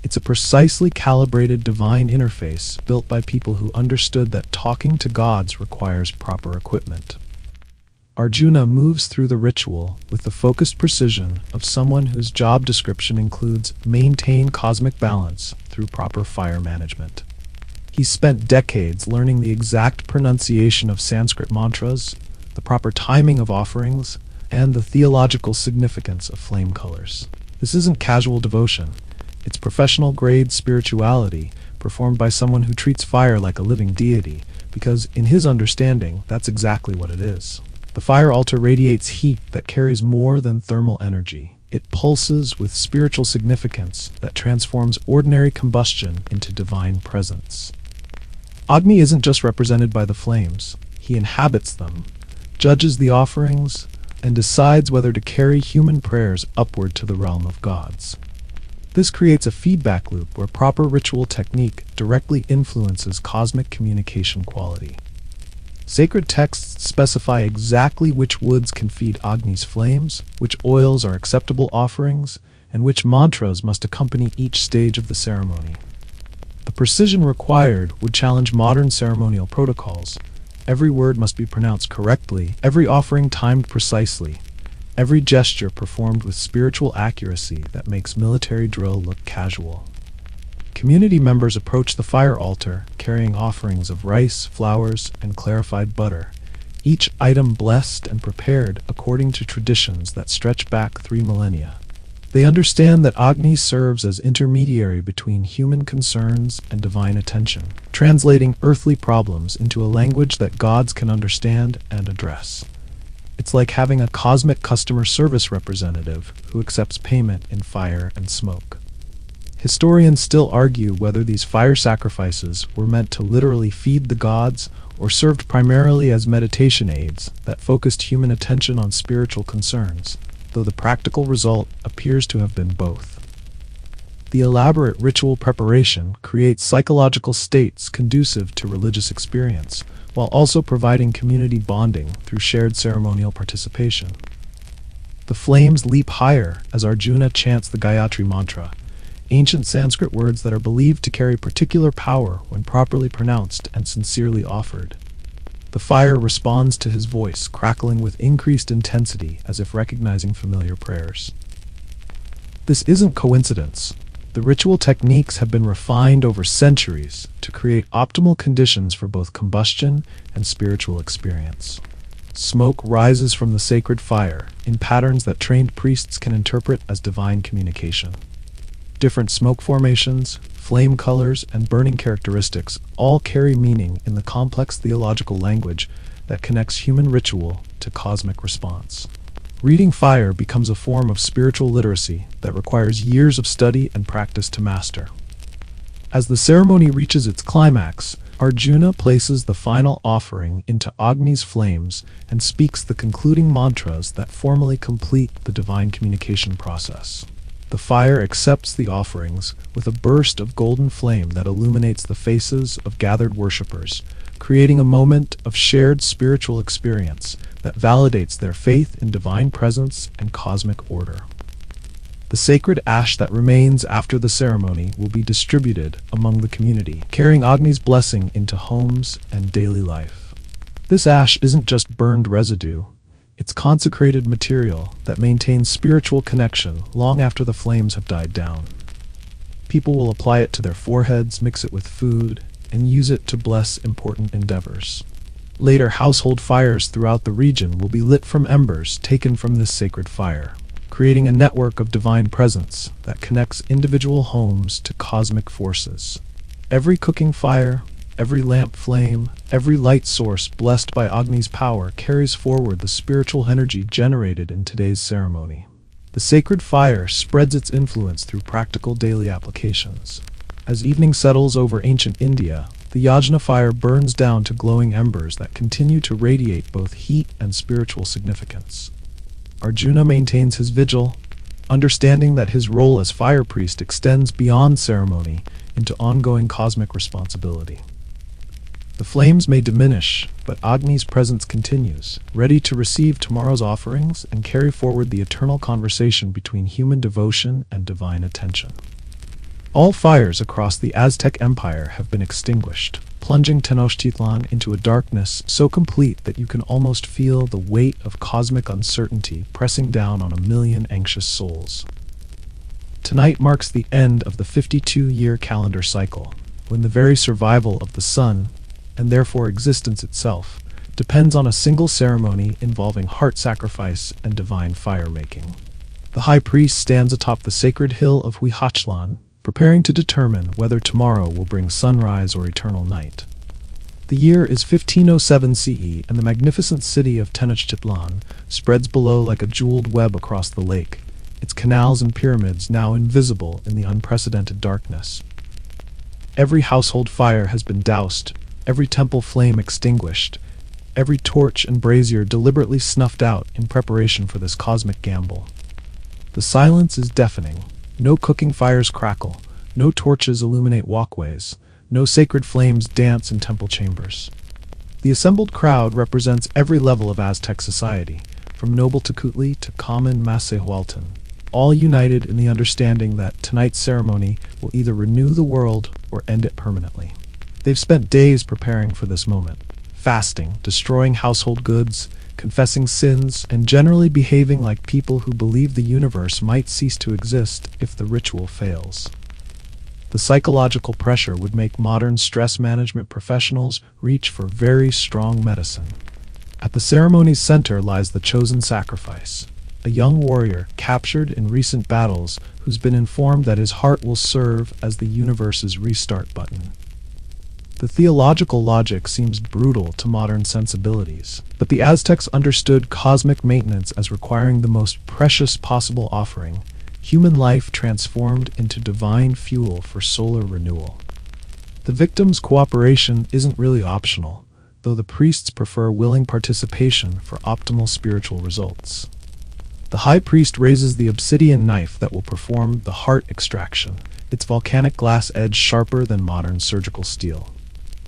It's a precisely calibrated divine interface built by people who understood that talking to gods requires proper equipment. Arjuna moves through the ritual with the focused precision of someone whose job description includes maintain cosmic balance through proper fire management. He's spent decades learning the exact pronunciation of Sanskrit mantras, the proper timing of offerings, and the theological significance of flame colors. This isn't casual devotion. It's professional-grade spirituality performed by someone who treats fire like a living deity, because, in his understanding, that's exactly what it is. The fire altar radiates heat that carries more than thermal energy. It pulses with spiritual significance that transforms ordinary combustion into divine presence. Agni isn't just represented by the flames. He inhabits them, judges the offerings, and decides whether to carry human prayers upward to the realm of gods. This creates a feedback loop where proper ritual technique directly influences cosmic communication quality. Sacred texts specify exactly which woods can feed Agni's flames, which oils are acceptable offerings, and which mantras must accompany each stage of the ceremony. The precision required would challenge modern ceremonial protocols. Every word must be pronounced correctly, every offering timed precisely, every gesture performed with spiritual accuracy that makes military drill look casual. Community members approach the fire altar carrying offerings of rice, flowers, and clarified butter, each item blessed and prepared according to traditions that stretch back 3 millennia. They understand that Agni serves as intermediary between human concerns and divine attention, translating earthly problems into a language that gods can understand and address. It's like having a cosmic customer service representative who accepts payment in fire and smoke. Historians still argue whether these fire sacrifices were meant to literally feed the gods or served primarily as meditation aids that focused human attention on spiritual concerns, though the practical result appears to have been both. The elaborate ritual preparation creates psychological states conducive to religious experience, while also providing community bonding through shared ceremonial participation. The flames leap higher as Arjuna chants the Gayatri mantra, ancient Sanskrit words that are believed to carry particular power when properly pronounced and sincerely offered. The fire responds to his voice, crackling with increased intensity as if recognizing familiar prayers. This isn't coincidence. The ritual techniques have been refined over centuries to create optimal conditions for both combustion and spiritual experience. Smoke rises from the sacred fire in patterns that trained priests can interpret as divine communication. Different smoke formations, flame colors, and burning characteristics all carry meaning in the complex theological language that connects human ritual to cosmic response. Reading fire becomes a form of spiritual literacy that requires years of study and practice to master. As the ceremony reaches its climax, Arjuna places the final offering into Agni's flames and speaks the concluding mantras that formally complete the divine communication process. The fire accepts the offerings with a burst of golden flame that illuminates the faces of gathered worshippers, creating a moment of shared spiritual experience that validates their faith in divine presence and cosmic order. The sacred ash that remains after the ceremony will be distributed among the community, carrying Agni's blessing into homes and daily life. This ash isn't just burned residue, it's consecrated material that maintains spiritual connection long after the flames have died down. People will apply it to their foreheads, mix it with food, and use it to bless important endeavors. Later, household fires throughout the region will be lit from embers taken from this sacred fire, creating a network of divine presence that connects individual homes to cosmic forces. Every cooking fire, every lamp flame, every light source blessed by Agni's power carries forward the spiritual energy generated in today's ceremony. The sacred fire spreads its influence through practical daily applications. As evening settles over ancient India, the yajna fire burns down to glowing embers that continue to radiate both heat and spiritual significance. Arjuna maintains his vigil, understanding that his role as fire priest extends beyond ceremony into ongoing cosmic responsibility. The flames may diminish, but Agni's presence continues, ready to receive tomorrow's offerings and carry forward the eternal conversation between human devotion and divine attention. All fires across the Aztec Empire have been extinguished, plunging Tenochtitlan into a darkness so complete that you can almost feel the weight of cosmic uncertainty pressing down on 1,000,000 anxious souls. Tonight marks the end of the 52-year calendar cycle, when the very survival of the sun, and therefore existence itself, depends on a single ceremony involving heart sacrifice and divine fire-making. The high priest stands atop the sacred hill of Huichlan, preparing to determine whether tomorrow will bring sunrise or eternal night. The year is 1507 CE, and the magnificent city of Tenochtitlan spreads below like a jeweled web across the lake, its canals and pyramids now invisible in the unprecedented darkness. Every household fire has been doused, every temple flame extinguished, every torch and brazier deliberately snuffed out in preparation for this cosmic gamble. The silence is deafening. No cooking fires crackle, no torches illuminate walkways, no sacred flames dance in temple chambers. The assembled crowd represents every level of Aztec society, from noble Tecutli to common Macehualtan, all united in the understanding that tonight's ceremony will either renew the world or end it permanently. They've spent days preparing for this moment, fasting, destroying household goods, confessing sins, and generally behaving like people who believe the universe might cease to exist if the ritual fails. The psychological pressure would make modern stress management professionals reach for very strong medicine. At the ceremony's center lies the chosen sacrifice, a young warrior captured in recent battles who's been informed that his heart will serve as the universe's restart button. The theological logic seems brutal to modern sensibilities, but the Aztecs understood cosmic maintenance as requiring the most precious possible offering, human life transformed into divine fuel for solar renewal. The victim's cooperation isn't really optional, though the priests prefer willing participation for optimal spiritual results. The high priest raises the obsidian knife that will perform the heart extraction, its volcanic glass edge sharper than modern surgical steel.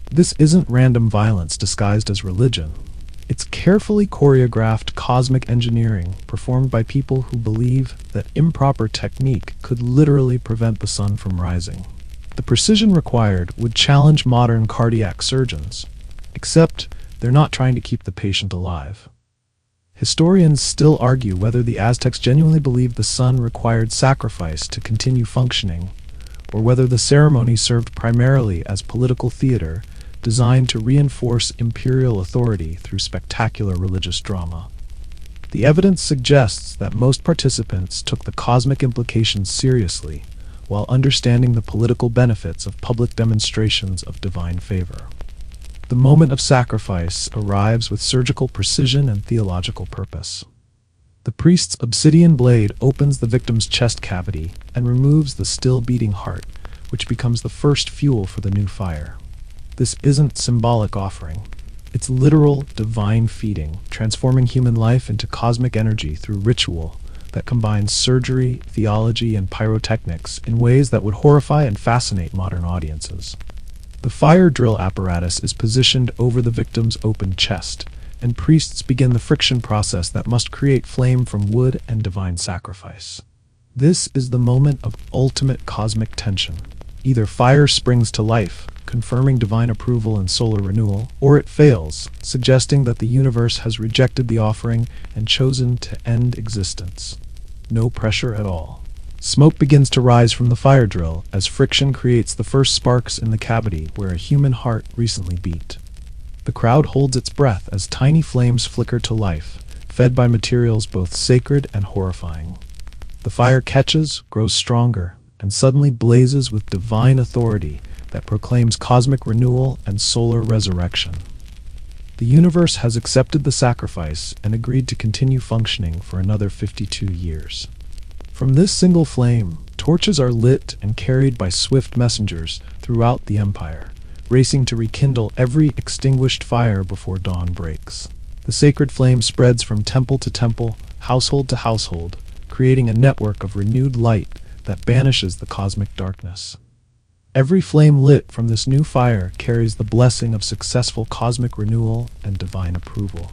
This isn't random violence disguised as religion. It's carefully choreographed cosmic engineering performed by people who believe that improper technique could literally prevent the sun from rising. The precision required would challenge modern cardiac surgeons, except they're not trying to keep the patient alive. Historians still argue whether the Aztecs genuinely believed the sun required sacrifice to continue functioning, or whether the ceremony served primarily as political theater designed to reinforce imperial authority through spectacular religious drama. The evidence suggests that most participants took the cosmic implications seriously, while understanding the political benefits of public demonstrations of divine favor. The moment of sacrifice arrives with surgical precision and theological purpose. The priest's obsidian blade opens the victim's chest cavity and removes the still beating heart, which becomes the first fuel for the new fire. This isn't symbolic offering. It's literal divine feeding, transforming human life into cosmic energy through ritual that combines surgery, theology, and pyrotechnics in ways that would horrify and fascinate modern audiences. The fire drill apparatus is positioned over the victim's open chest, and priests begin the friction process that must create flame from wood and divine sacrifice. This is the moment of ultimate cosmic tension. Either fire springs to life, confirming divine approval and solar renewal, or it fails, suggesting that the universe has rejected the offering and chosen to end existence. No pressure at all. Smoke begins to rise from the fire drill as friction creates the first sparks in the cavity where a human heart recently beat. The crowd holds its breath as tiny flames flicker to life, fed by materials both sacred and horrifying. The fire catches, grows stronger, and suddenly blazes with divine authority that proclaims cosmic renewal and solar resurrection. The universe has accepted the sacrifice and agreed to continue functioning for another 52 years. From this single flame, torches are lit and carried by swift messengers throughout the empire, racing to rekindle every extinguished fire before dawn breaks. The sacred flame spreads from temple to temple, household to household, creating a network of renewed light that banishes the cosmic darkness. Every flame lit from this new fire carries the blessing of successful cosmic renewal and divine approval.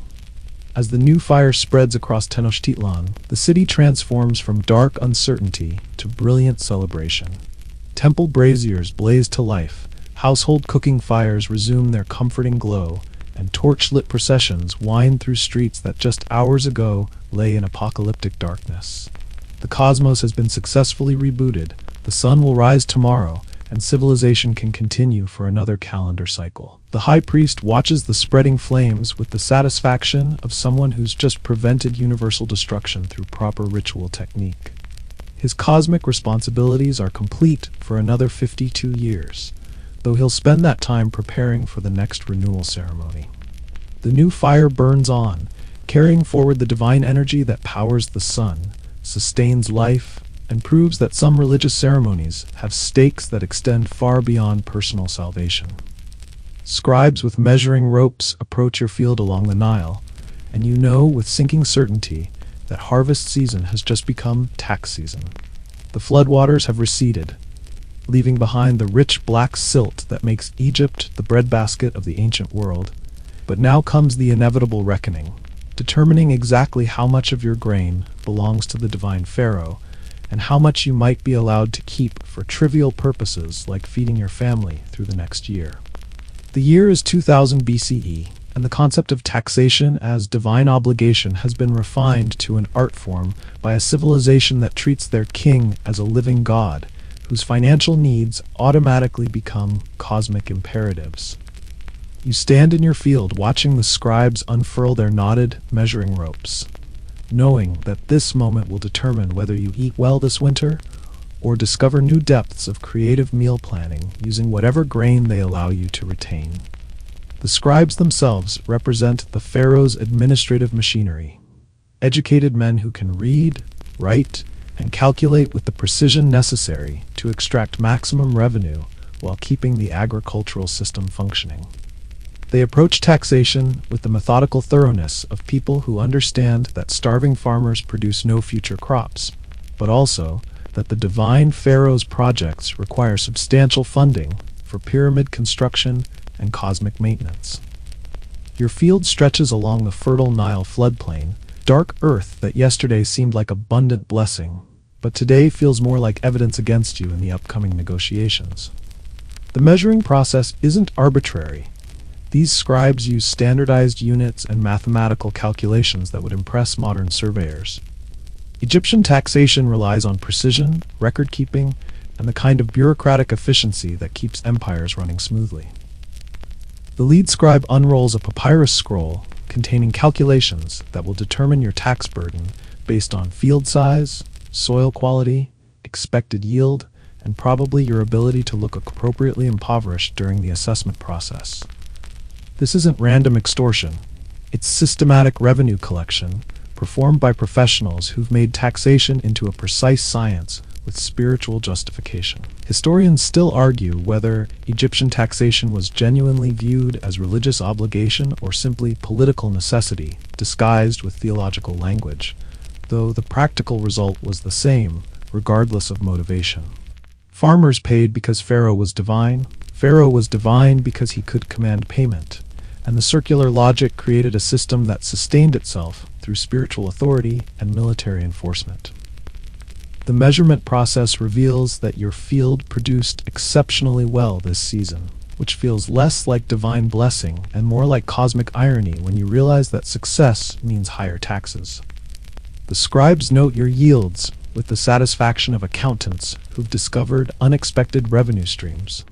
As the new fire spreads across Tenochtitlan, the city transforms from dark uncertainty to brilliant celebration. Temple braziers blaze to life, household cooking fires resume their comforting glow, and torch-lit processions wind through streets that just hours ago lay in apocalyptic darkness. The cosmos has been successfully rebooted, the sun will rise tomorrow, and civilization can continue for another calendar cycle. The high priest watches the spreading flames with the satisfaction of someone who's just prevented universal destruction through proper ritual technique. His cosmic responsibilities are complete for another 52 years, though he'll spend that time preparing for the next renewal ceremony. The new fire burns on, carrying forward the divine energy that powers the sun, sustains life, and proves that some religious ceremonies have stakes that extend far beyond personal salvation. Scribes with measuring ropes approach your field along the Nile, and you know with sinking certainty that harvest season has just become tax season. The floodwaters have receded, leaving behind the rich black silt that makes Egypt the breadbasket of the ancient world. But now comes the inevitable reckoning, determining exactly how much of your grain belongs to the divine pharaoh, and how much you might be allowed to keep for trivial purposes like feeding your family through the next year. The year is 2000 BCE, and the concept of taxation as divine obligation has been refined to an art form by a civilization that treats their king as a living god, whose financial needs automatically become cosmic imperatives. You stand in your field watching the scribes unfurl their knotted measuring ropes, knowing that this moment will determine whether you eat well this winter or discover new depths of creative meal planning using whatever grain they allow you to retain. The scribes themselves represent the pharaoh's administrative machinery, educated men who can read, write, and calculate with the precision necessary to extract maximum revenue while keeping the agricultural system functioning. They approach taxation with the methodical thoroughness of people who understand that starving farmers produce no future crops, but also that the divine pharaoh's projects require substantial funding for pyramid construction and cosmic maintenance. Your field stretches along the fertile Nile floodplain, dark earth that yesterday seemed like abundant blessing, but today feels more like evidence against you in the upcoming negotiations. The measuring process isn't arbitrary. These scribes use standardized units and mathematical calculations that would impress modern surveyors. Egyptian taxation relies on precision, record-keeping, and the kind of bureaucratic efficiency that keeps empires running smoothly. The lead scribe unrolls a papyrus scroll containing calculations that will determine your tax burden based on field size, soil quality, expected yield, and probably your ability to look appropriately impoverished during the assessment process. This isn't random extortion. It's systematic revenue collection, performed by professionals who've made taxation into a precise science with spiritual justification. Historians still argue whether Egyptian taxation was genuinely viewed as religious obligation or simply political necessity, disguised with theological language, though the practical result was the same, regardless of motivation. Farmers paid because Pharaoh was divine. Pharaoh was divine because he could command payment, and the circular logic created a system that sustained itself through spiritual authority and military enforcement. The measurement process reveals that your field produced exceptionally well this season. which feels less like divine blessing and more like cosmic irony when you realize that success means higher taxes. The scribes note your yields with the satisfaction of accountants who've discovered unexpected revenue streams.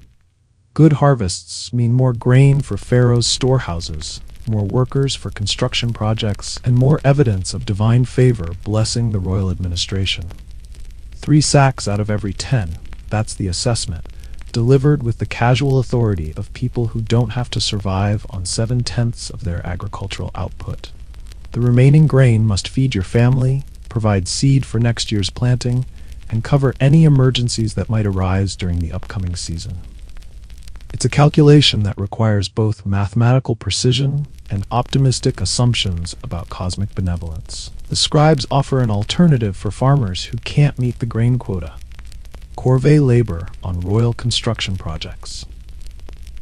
Good harvests mean more grain for Pharaoh's storehouses, more workers for construction projects, and more evidence of divine favor blessing the royal administration. 3 sacks out of every 10, that's the assessment, delivered with the casual authority of people who don't have to survive on 7/10 of their agricultural output. The remaining grain must feed your family, provide seed for next year's planting, and cover any emergencies that might arise during the upcoming season. It's a calculation that requires both mathematical precision and optimistic assumptions about cosmic benevolence. The scribes offer an alternative for farmers who can't meet the grain quota: corvée labor on royal construction projects.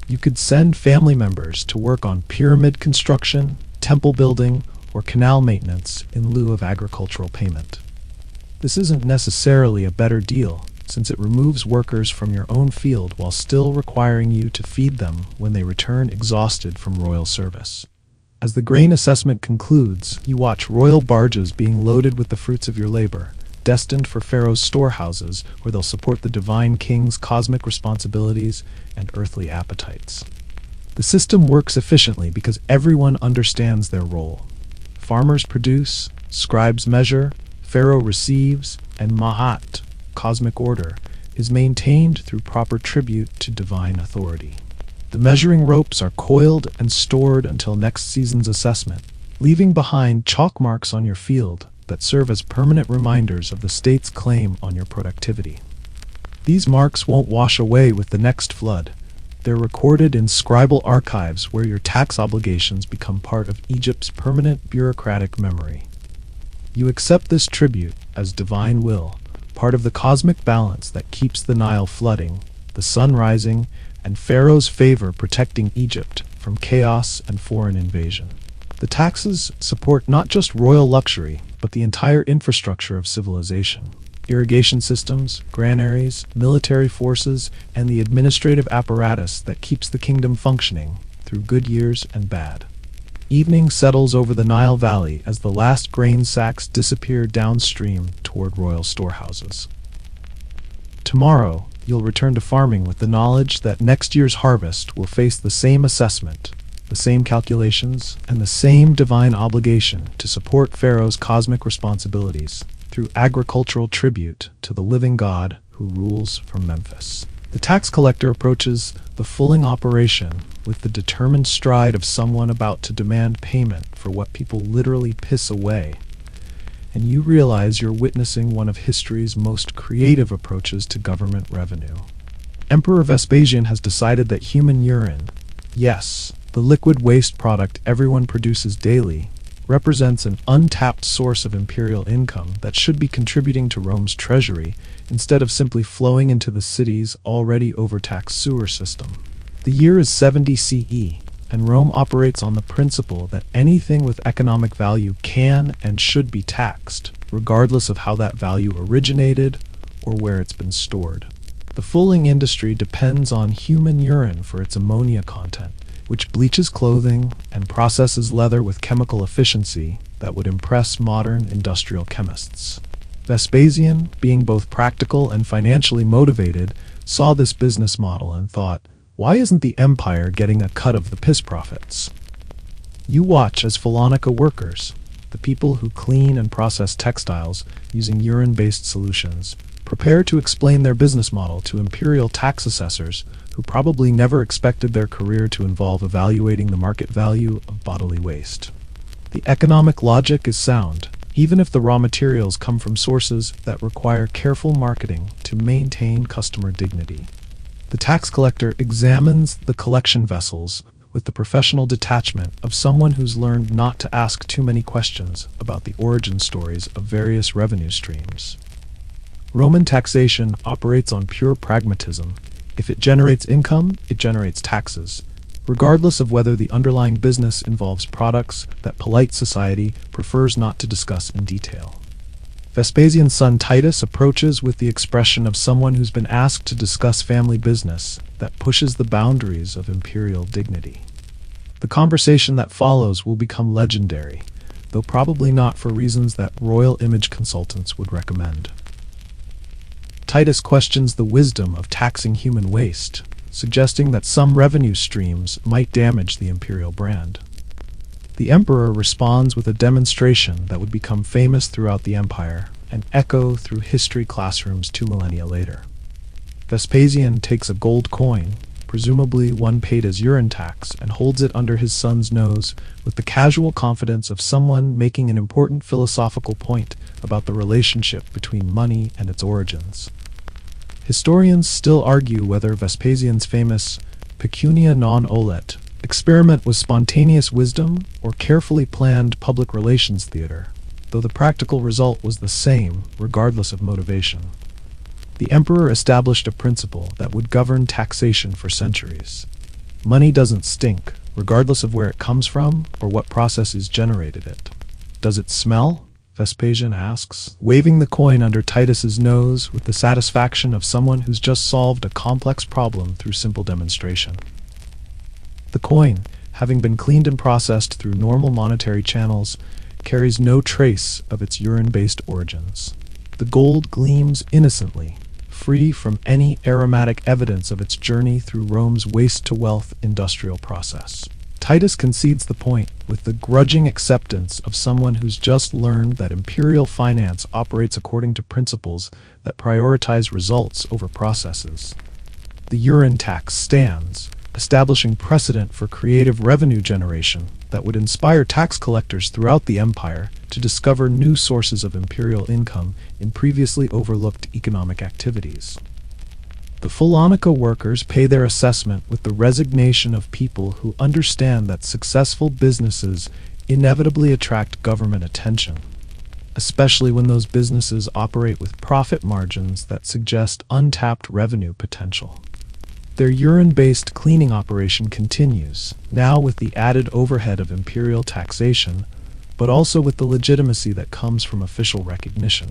You could send family members to work on pyramid construction, temple building, or canal maintenance in lieu of agricultural payment. This isn't necessarily a better deal, since it removes workers from your own field while still requiring you to feed them when they return exhausted from royal service. As the grain assessment concludes, you watch royal barges being loaded with the fruits of your labor, destined for Pharaoh's storehouses, where they'll support the divine king's cosmic responsibilities and earthly appetites. The system works efficiently because everyone understands their role. Farmers produce, scribes measure, Pharaoh receives, and Ma'at, cosmic order, is maintained through proper tribute to divine authority. The measuring ropes are coiled and stored until next season's assessment, leaving behind chalk marks on your field that serve as permanent reminders of the state's claim on your productivity. These marks won't wash away with the next flood. They're recorded in scribal archives where your tax obligations become part of Egypt's permanent bureaucratic memory. You accept this tribute as divine will, part of the cosmic balance that keeps the Nile flooding, the sun rising, and Pharaoh's favor protecting Egypt from chaos and foreign invasion. The taxes support not just royal luxury, but the entire infrastructure of civilization. Irrigation systems, granaries, military forces, and the administrative apparatus that keeps the kingdom functioning through good years and bad. Evening settles over the Nile Valley as the last grain sacks disappear downstream toward royal storehouses. Tomorrow, you'll return to farming with the knowledge that next year's harvest will face the same assessment, the same calculations, and the same divine obligation to support Pharaoh's cosmic responsibilities through agricultural tribute to the living God who rules from Memphis. The tax collector approaches the fulling operation with the determined stride of someone about to demand payment for what people literally piss away, and you realize you're witnessing one of history's most creative approaches to government revenue. Emperor Vespasian has decided that human urine, yes, the liquid waste product everyone produces daily, represents an untapped source of imperial income that should be contributing to Rome's treasury instead of simply flowing into the city's already overtaxed sewer system. The year is 70 CE, and Rome operates on the principle that anything with economic value can and should be taxed, regardless of how that value originated or where it's been stored. The fulling industry depends on human urine for its ammonia content, which bleaches clothing and processes leather with chemical efficiency that would impress modern industrial chemists. Vespasian, being both practical and financially motivated, saw this business model and thought, why isn't the empire getting a cut of the piss profits? You watch as Phalanca workers, the people who clean and process textiles using urine-based solutions, prepare to explain their business model to imperial tax assessors who probably never expected their career to involve evaluating the market value of bodily waste. The economic logic is sound, even if the raw materials come from sources that require careful marketing to maintain customer dignity. The tax collector examines the collection vessels with the professional detachment of someone who's learned not to ask too many questions about the origin stories of various revenue streams. Roman taxation operates on pure pragmatism. If it generates income, it generates taxes, regardless of whether the underlying business involves products that polite society prefers not to discuss in detail. Vespasian's son Titus approaches with the expression of someone who's been asked to discuss family business that pushes the boundaries of imperial dignity. The conversation that follows will become legendary, though probably not for reasons that royal image consultants would recommend. Titus questions the wisdom of taxing human waste, suggesting that some revenue streams might damage the imperial brand. The emperor responds with a demonstration that would become famous throughout the empire and echo through history classrooms 2 millennia later. Vespasian takes a gold coin, presumably one paid as urine tax, and holds it under his son's nose with the casual confidence of someone making an important philosophical point about the relationship between money and its origins. Historians still argue whether Vespasian's famous pecunia non olet experiment was spontaneous wisdom or carefully planned public relations theater, though the practical result was the same, regardless of motivation. The emperor established a principle that would govern taxation for centuries. Money doesn't stink, regardless of where it comes from or what processes generated it. Does it smell? Vespasian asks, waving the coin under Titus's nose with the satisfaction of someone who's just solved a complex problem through simple demonstration. The coin, having been cleaned and processed through normal monetary channels, carries no trace of its urine-based origins. The gold gleams innocently, free from any aromatic evidence of its journey through Rome's waste-to-wealth industrial process. Titus concedes the point with the grudging acceptance of someone who's just learned that imperial finance operates according to principles that prioritize results over processes. The urine tax stands, establishing precedent for creative revenue generation that would inspire tax collectors throughout the empire to discover new sources of imperial income in previously overlooked economic activities. The Phalanca workers pay their assessment with the resignation of people who understand that successful businesses inevitably attract government attention, especially when those businesses operate with profit margins that suggest untapped revenue potential. Their urine-based cleaning operation continues, now with the added overhead of imperial taxation, but also with the legitimacy that comes from official recognition.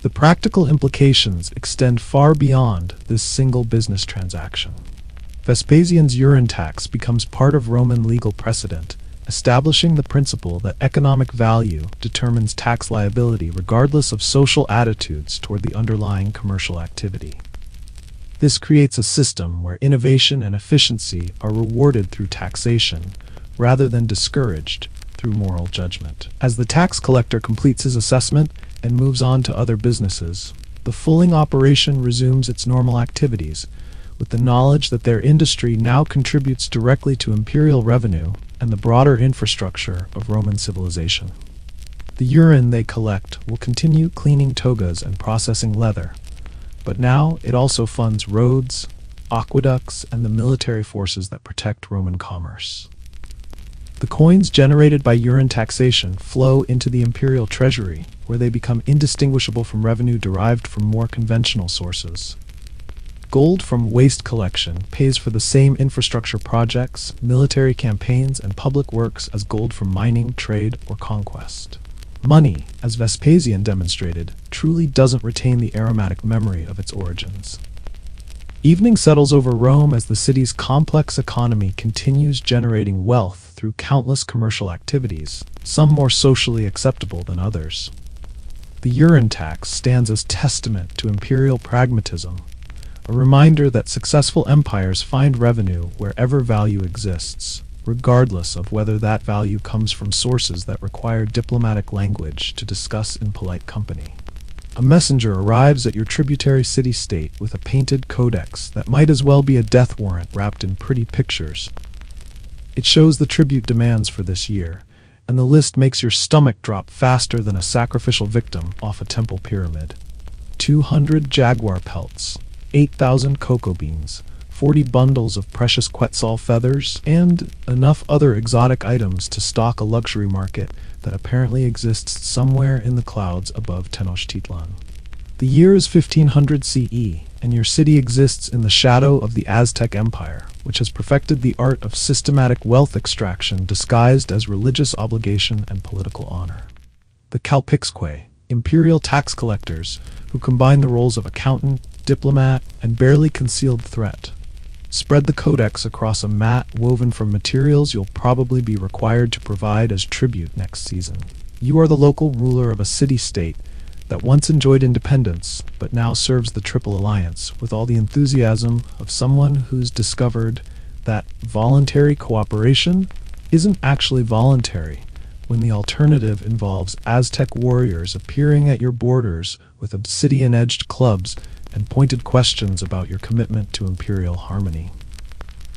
The practical implications extend far beyond this single business transaction. Vespasian's urine tax becomes part of Roman legal precedent, establishing the principle that economic value determines tax liability regardless of social attitudes toward the underlying commercial activity. This creates a system where innovation and efficiency are rewarded through taxation, rather than discouraged through moral judgment. As the tax collector completes his assessment and moves on to other businesses, the fulling operation resumes its normal activities, with the knowledge that their industry now contributes directly to imperial revenue and the broader infrastructure of Roman civilization. The urine they collect will continue cleaning togas and processing leather, but now it also funds roads, aqueducts, and the military forces that protect Roman commerce. The coins generated by urine taxation flow into the imperial treasury, where they become indistinguishable from revenue derived from more conventional sources. Gold from waste collection pays for the same infrastructure projects, military campaigns, and public works as gold from mining, trade, or conquest. Money, as Vespasian demonstrated, truly doesn't retain the aromatic memory of its origins. Evening settles over Rome as the city's complex economy continues generating wealth through countless commercial activities, some more socially acceptable than others. The urine tax stands as testament to imperial pragmatism, a reminder that successful empires find revenue wherever value exists, regardless of whether that value comes from sources that require diplomatic language to discuss in polite company. A messenger arrives at your tributary city-state with a painted codex that might as well be a death warrant wrapped in pretty pictures. It shows the tribute demands for this year, and the list makes your stomach drop faster than a sacrificial victim off a temple pyramid. 200 jaguar pelts, 8,000 cocoa beans, 40 bundles of precious Quetzal feathers, and enough other exotic items to stock a luxury market that apparently exists somewhere in the clouds above Tenochtitlan. The year is 1500 CE, and your city exists in the shadow of the Aztec Empire, which has perfected the art of systematic wealth extraction disguised as religious obligation and political honor. The Calpixque, imperial tax collectors, who combine the roles of accountant, diplomat, and barely concealed threat. Spread the codex across a mat woven from materials you'll probably be required to provide as tribute next season. You are the local ruler of a city-state that once enjoyed independence, but now serves the Triple Alliance with all the enthusiasm of someone who's discovered that voluntary cooperation isn't actually voluntary, when the alternative involves Aztec warriors appearing at your borders with obsidian-edged clubs and pointed questions about your commitment to imperial harmony.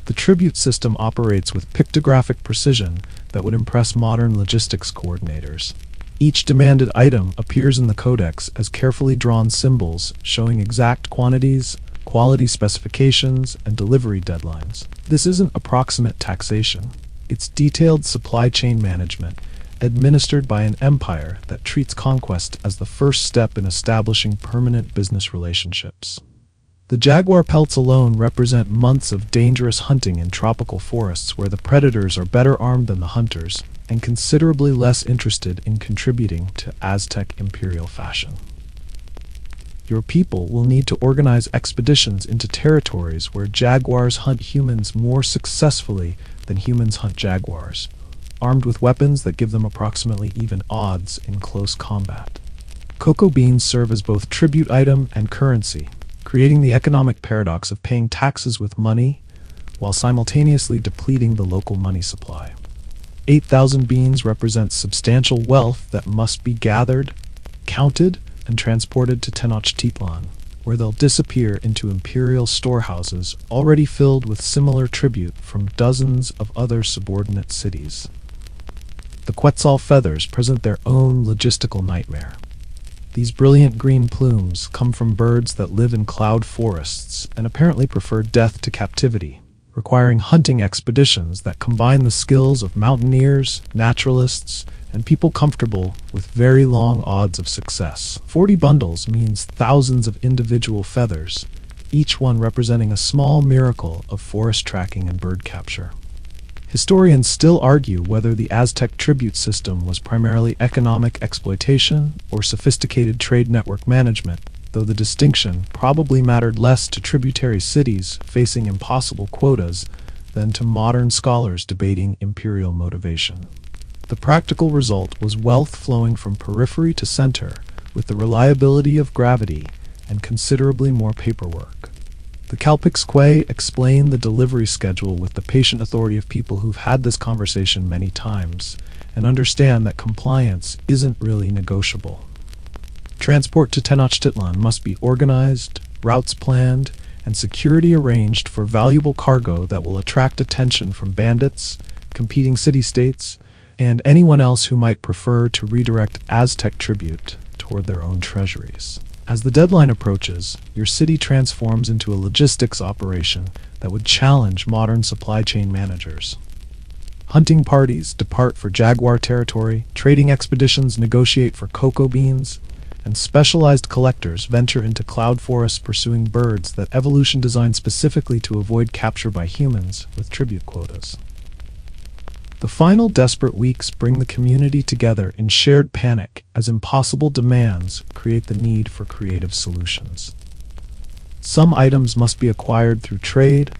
The tribute system operates with pictographic precision that would impress modern logistics coordinators. Each demanded item appears in the codex as carefully drawn symbols showing exact quantities, quality specifications, and delivery deadlines. This isn't approximate taxation. It's detailed supply chain management, administered by an empire that treats conquest as the first step in establishing permanent business relationships. The jaguar pelts alone represent months of dangerous hunting in tropical forests where the predators are better armed than the hunters, and considerably less interested in contributing to Aztec imperial fashion. Your people will need to organize expeditions into territories where jaguars hunt humans more successfully than humans hunt jaguars, armed with weapons that give them approximately even odds in close combat. Cocoa beans serve as both tribute item and currency, creating the economic paradox of paying taxes with money while simultaneously depleting the local money supply. 8,000 beans represent substantial wealth that must be gathered, counted, and transported to Tenochtitlan, where they'll disappear into imperial storehouses already filled with similar tribute from dozens of other subordinate cities. The Quetzal feathers present their own logistical nightmare. These brilliant green plumes come from birds that live in cloud forests and apparently prefer death to captivity, requiring hunting expeditions that combine the skills of mountaineers, naturalists, and people comfortable with very long odds of success. 40 bundles means thousands of individual feathers, each one representing a small miracle of forest tracking and bird capture. Historians still argue whether the Aztec tribute system was primarily economic exploitation or sophisticated trade network management, though the distinction probably mattered less to tributary cities facing impossible quotas than to modern scholars debating imperial motivation. The practical result was wealth flowing from periphery to center, with the reliability of gravity and considerably more paperwork. The Calpixque explain the delivery schedule with the patient authority of people who've had this conversation many times and understand that compliance isn't really negotiable. Transport to Tenochtitlan must be organized, routes planned, and security arranged for valuable cargo that will attract attention from bandits, competing city-states, and anyone else who might prefer to redirect Aztec tribute toward their own treasuries. As the deadline approaches, your city transforms into a logistics operation that would challenge modern supply chain managers. Hunting parties depart for jaguar territory, trading expeditions negotiate for cocoa beans, and specialized collectors venture into cloud forests pursuing birds that evolution designed specifically to avoid capture by humans with tribute quotas. The final desperate weeks bring the community together in shared panic as impossible demands create the need for creative solutions. Some items must be acquired through trade,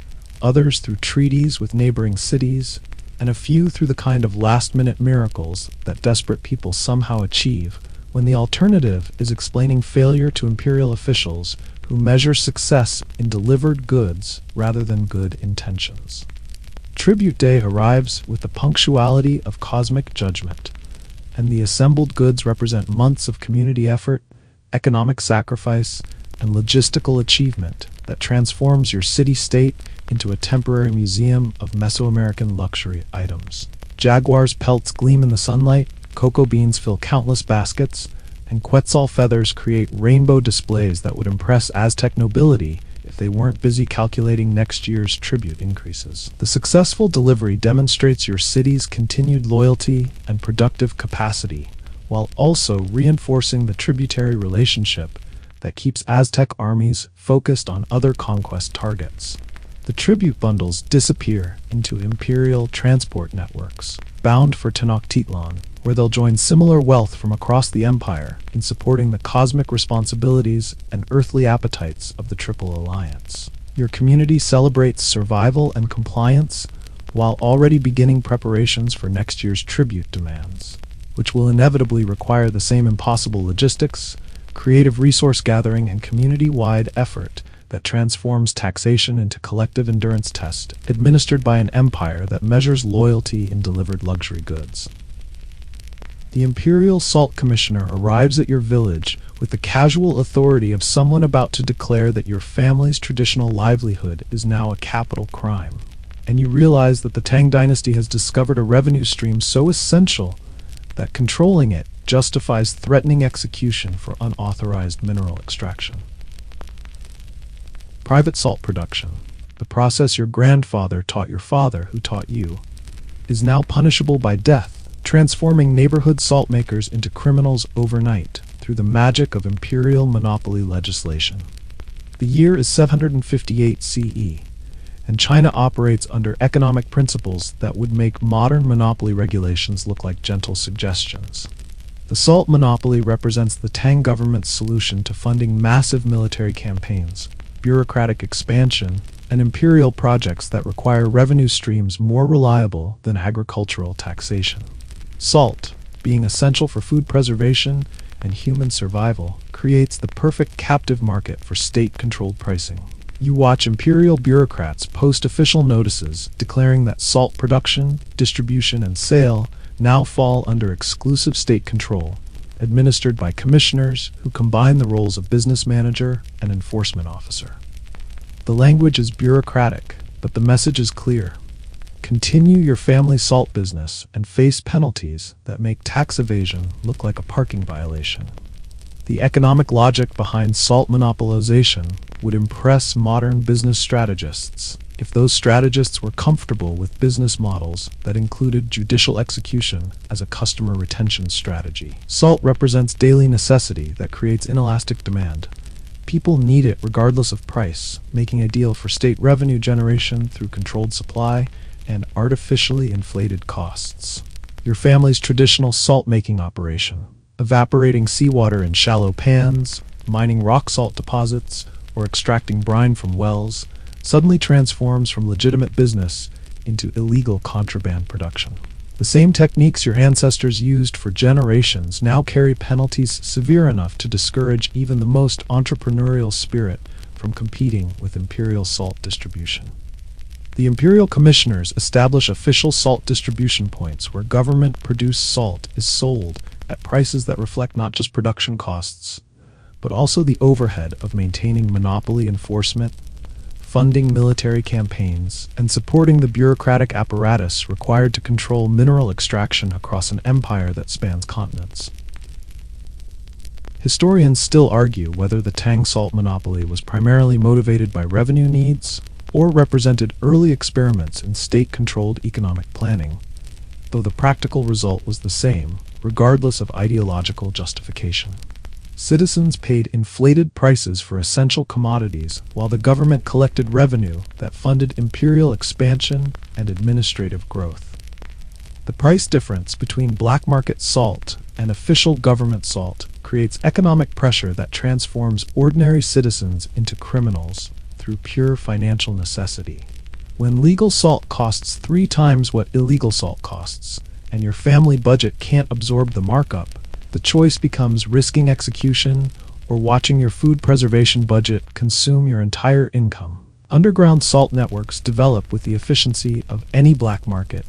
others through treaties with neighboring cities, and a few through the kind of last-minute miracles that desperate people somehow achieve when the alternative is explaining failure to imperial officials who measure success in delivered goods rather than good intentions. Tribute Day arrives with the punctuality of cosmic judgment, and the assembled goods represent months of community effort, economic sacrifice, and logistical achievement that transforms your city-state into a temporary museum of Mesoamerican luxury items. Jaguars' pelts gleam in the sunlight, cocoa beans fill countless baskets, and Quetzal feathers create rainbow displays that would impress Aztec nobility if they weren't busy calculating next year's tribute increases. The successful delivery demonstrates your city's continued loyalty and productive capacity, while also reinforcing the tributary relationship that keeps Aztec armies focused on other conquest targets. The tribute bundles disappear into imperial transport networks, bound for Tenochtitlan, where they'll join similar wealth from across the empire in supporting the cosmic responsibilities and earthly appetites of the Triple Alliance. Your community celebrates survival and compliance, while already beginning preparations for next year's tribute demands, which will inevitably require the same impossible logistics, creative resource gathering, and community-wide effort that transforms taxation into collective endurance test, administered by an empire that measures loyalty in delivered luxury goods. The Imperial Salt Commissioner arrives at your village with the casual authority of someone about to declare that your family's traditional livelihood is now a capital crime, and you realize that the Tang dynasty has discovered a revenue stream so essential that controlling it justifies threatening execution for unauthorized mineral extraction. Private salt production, the process your grandfather taught your father who taught you, is now punishable by death, transforming neighborhood salt makers into criminals overnight through the magic of imperial monopoly legislation. The year is 758 CE, and China operates under economic principles that would make modern monopoly regulations look like gentle suggestions. The salt monopoly represents the Tang government's solution to funding massive military campaigns, bureaucratic expansion, and imperial projects that require revenue streams more reliable than agricultural taxation. Salt, being essential for food preservation and human survival, creates the perfect captive market for state-controlled pricing. You watch imperial bureaucrats post official notices declaring that salt production, distribution, and sale now fall under exclusive state control, administered by commissioners who combine the roles of business manager and enforcement officer. The language is bureaucratic, but the message is clear. Continue your family salt business and face penalties that make tax evasion look like a parking violation. The economic logic behind salt monopolization would impress modern business strategists if those strategists were comfortable with business models that included judicial execution as a customer retention strategy. Salt represents daily necessity that creates inelastic demand. People need it regardless of price, making a deal for state revenue generation through controlled supply and artificially inflated costs. Your family's traditional salt-making operation, evaporating seawater in shallow pans, mining rock salt deposits, or extracting brine from wells, suddenly transforms from legitimate business into illegal contraband production. The same techniques your ancestors used for generations now carry penalties severe enough to discourage even the most entrepreneurial spirit from competing with imperial salt distribution. The imperial commissioners establish official salt distribution points where government-produced salt is sold at prices that reflect not just production costs, but also the overhead of maintaining monopoly enforcement, funding military campaigns, and supporting the bureaucratic apparatus required to control mineral extraction across an empire that spans continents. Historians still argue whether the Tang salt monopoly was primarily motivated by revenue needs or represented early experiments in state-controlled economic planning, though the practical result was the same, regardless of ideological justification. Citizens paid inflated prices for essential commodities while the government collected revenue that funded imperial expansion and administrative growth. The price difference between black market salt and official government salt creates economic pressure that transforms ordinary citizens into criminals through pure financial necessity. When legal salt costs 3 times what illegal salt costs, and your family budget can't absorb the markup, the choice becomes risking execution or watching your food preservation budget consume your entire income. Underground salt networks develop with the efficiency of any black market,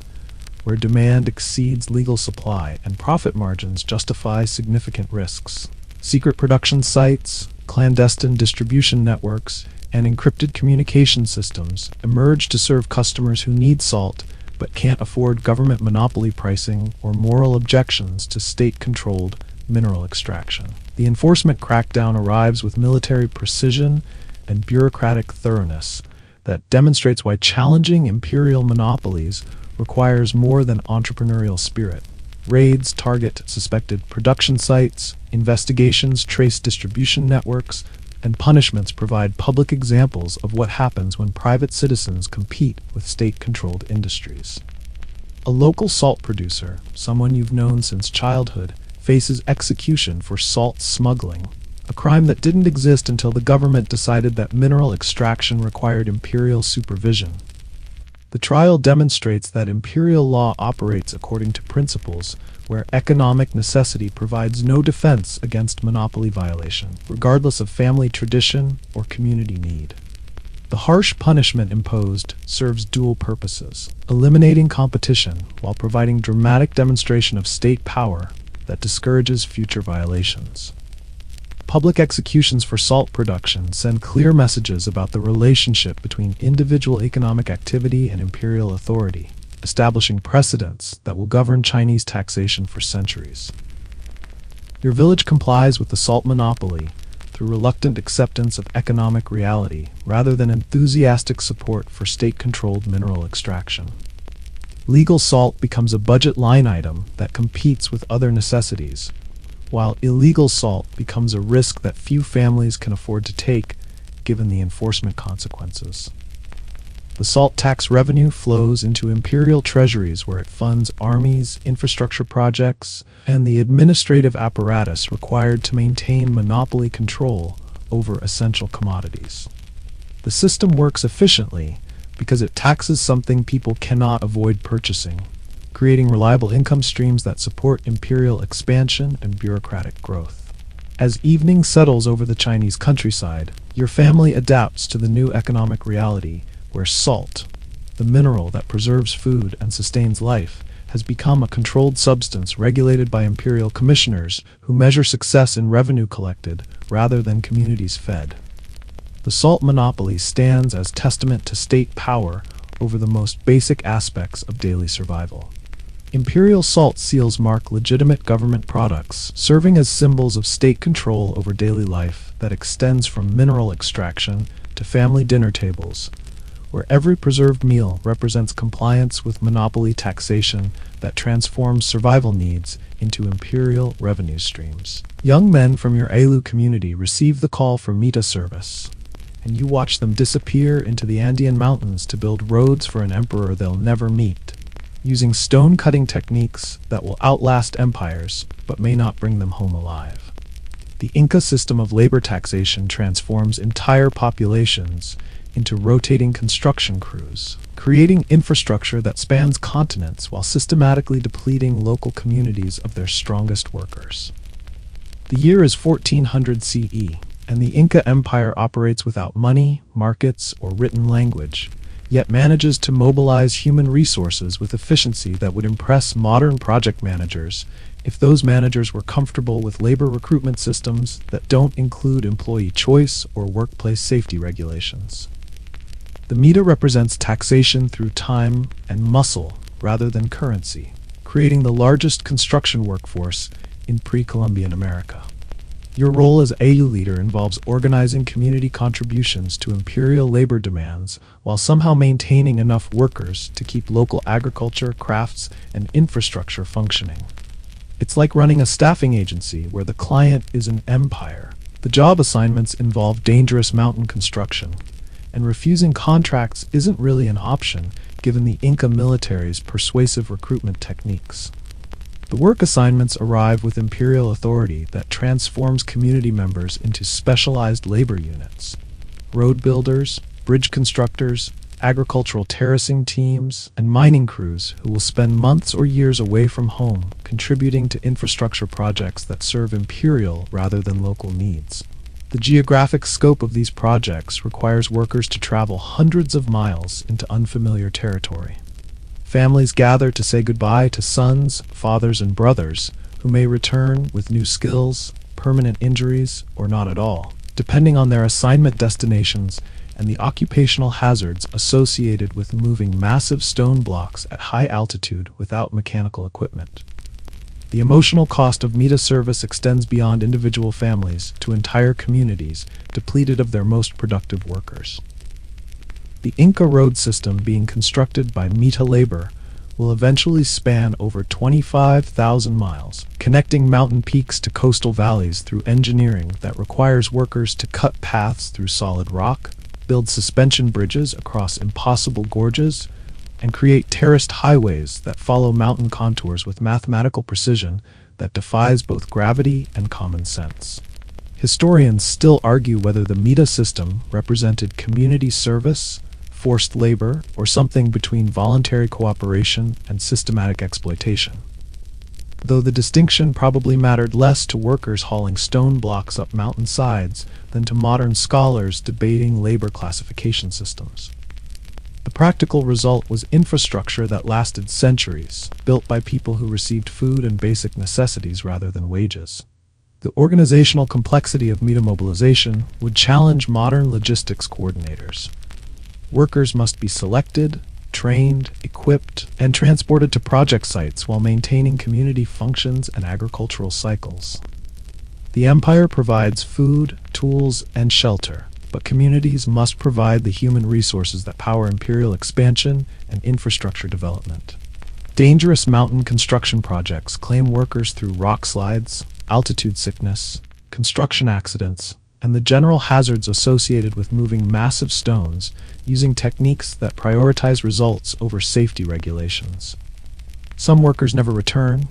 where demand exceeds legal supply and profit margins justify significant risks. Secret production sites, clandestine distribution networks, and encrypted communication systems emerge to serve customers who need salt but can't afford government monopoly pricing or moral objections to state-controlled mineral extraction. The enforcement crackdown arrives with military precision and bureaucratic thoroughness that demonstrates why challenging imperial monopolies requires more than entrepreneurial spirit. Raids target suspected production sites, investigations trace distribution networks, and punishments provide public examples of what happens when private citizens compete with state-controlled industries. A local salt producer, someone you've known since childhood, faces execution for salt smuggling, a crime that didn't exist until the government decided that mineral extraction required imperial supervision. The trial demonstrates that imperial law operates according to principles where economic necessity provides no defense against monopoly violation, regardless of family tradition or community need. The harsh punishment imposed serves dual purposes, eliminating competition while providing dramatic demonstration of state power that discourages future violations. Public executions for salt production send clear messages about the relationship between individual economic activity and imperial authority, establishing precedents that will govern Chinese taxation for centuries. Your village complies with the salt monopoly through reluctant acceptance of economic reality rather than enthusiastic support for state-controlled mineral extraction. Legal salt becomes a budget line item that competes with other necessities, while illegal salt becomes a risk that few families can afford to take given the enforcement consequences. The salt tax revenue flows into imperial treasuries where it funds armies, infrastructure projects, and the administrative apparatus required to maintain monopoly control over essential commodities. The system works efficiently because it taxes something people cannot avoid purchasing, creating reliable income streams that support imperial expansion and bureaucratic growth. As evening settles over the Chinese countryside, your family adapts to the new economic reality where salt, the mineral that preserves food and sustains life, has become a controlled substance regulated by imperial commissioners who measure success in revenue collected rather than communities fed. The salt monopoly stands as testament to state power over the most basic aspects of daily survival. Imperial salt seals mark legitimate government products, serving as symbols of state control over daily life that extends from mineral extraction to family dinner tables, where every preserved meal represents compliance with monopoly taxation that transforms survival needs into imperial revenue streams. Young men from your Ailu community receive the call for Mita service, and you watch them disappear into the Andean mountains to build roads for an emperor they'll never meet, using stone-cutting techniques that will outlast empires but may not bring them home alive. The Inca system of labor taxation transforms entire populations into rotating construction crews, creating infrastructure that spans continents while systematically depleting local communities of their strongest workers. The year is 1400 CE, and the Inca Empire operates without money, markets, or written language, yet manages to mobilize human resources with efficiency that would impress modern project managers if those managers were comfortable with labor recruitment systems that don't include employee choice or workplace safety regulations. The Mita represents taxation through time and muscle rather than currency, creating the largest construction workforce in pre-Columbian America. Your role as AU leader involves organizing community contributions to imperial labor demands while somehow maintaining enough workers to keep local agriculture, crafts, and infrastructure functioning. It's like running a staffing agency where the client is an empire. The job assignments involve dangerous mountain construction, and refusing contracts isn't really an option given the Inca military's persuasive recruitment techniques. The work assignments arrive with imperial authority that transforms community members into specialized labor units. Road builders, bridge constructors, agricultural terracing teams, and mining crews who will spend months or years away from home contributing to infrastructure projects that serve imperial rather than local needs. The geographic scope of these projects requires workers to travel hundreds of miles into unfamiliar territory. Families gather to say goodbye to sons, fathers, and brothers who may return with new skills, permanent injuries, or not at all, depending on their assignment destinations and the occupational hazards associated with moving massive stone blocks at high altitude without mechanical equipment. The emotional cost of Mita service extends beyond individual families to entire communities depleted of their most productive workers. The Inca road system being constructed by Mita labor will eventually span over 25,000 miles, connecting mountain peaks to coastal valleys through engineering that requires workers to cut paths through solid rock, build suspension bridges across impossible gorges, and create terraced highways that follow mountain contours with mathematical precision that defies both gravity and common sense. Historians still argue whether the Mita system represented community service, forced labor, or something between voluntary cooperation and systematic exploitation. Though the distinction probably mattered less to workers hauling stone blocks up mountain sides than to modern scholars debating labor classification systems. The practical result was infrastructure that lasted centuries, built by people who received food and basic necessities rather than wages. The organizational complexity of Mita mobilization would challenge modern logistics coordinators. Workers must be selected, trained, equipped, and transported to project sites while maintaining community functions and agricultural cycles. The empire provides food, tools, and shelter, but communities must provide the human resources that power imperial expansion and infrastructure development. Dangerous mountain construction projects claim workers through rock slides, altitude sickness, construction accidents, and the general hazards associated with moving massive stones using techniques that prioritize results over safety regulations. Some workers never return,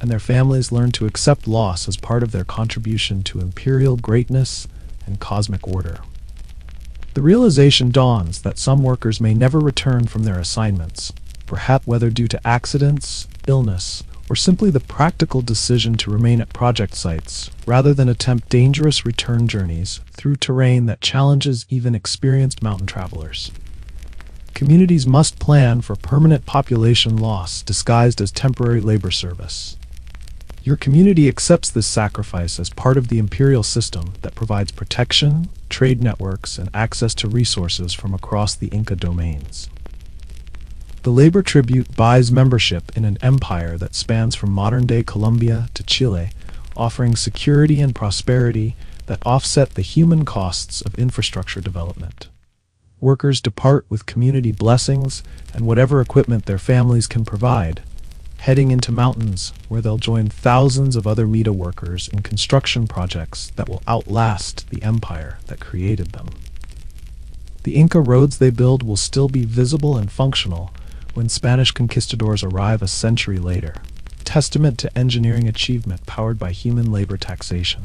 and their families learn to accept loss as part of their contribution to imperial greatness and cosmic order. The realization dawns that some workers may never return from their assignments, perhaps whether due to accidents, illness, or simply the practical decision to remain at project sites rather than attempt dangerous return journeys through terrain that challenges even experienced mountain travelers. Communities must plan for permanent population loss disguised as temporary labor service. Your community accepts this sacrifice as part of the imperial system that provides protection, trade networks, and access to resources from across the Inca domains. The labor tribute buys membership in an empire that spans from modern-day Colombia to Chile, offering security and prosperity that offset the human costs of infrastructure development. Workers depart with community blessings and whatever equipment their families can provide, heading into mountains where they'll join thousands of other Mita workers in construction projects that will outlast the empire that created them. The Inca roads they build will still be visible and functional when Spanish conquistadors arrive a century later, testament to engineering achievement powered by human labor taxation.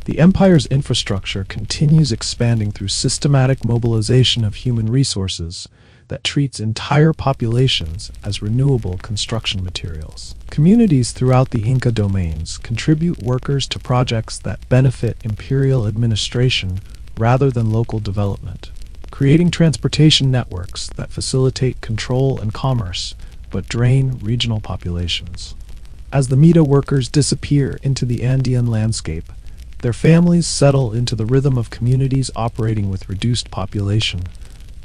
The empire's infrastructure continues expanding through systematic mobilization of human resources that treats entire populations as renewable construction materials. Communities throughout the Inca domains contribute workers to projects that benefit imperial administration rather than local development, creating transportation networks that facilitate control and commerce but drain regional populations. As the Mita workers disappear into the Andean landscape, their families settle into the rhythm of communities operating with reduced population,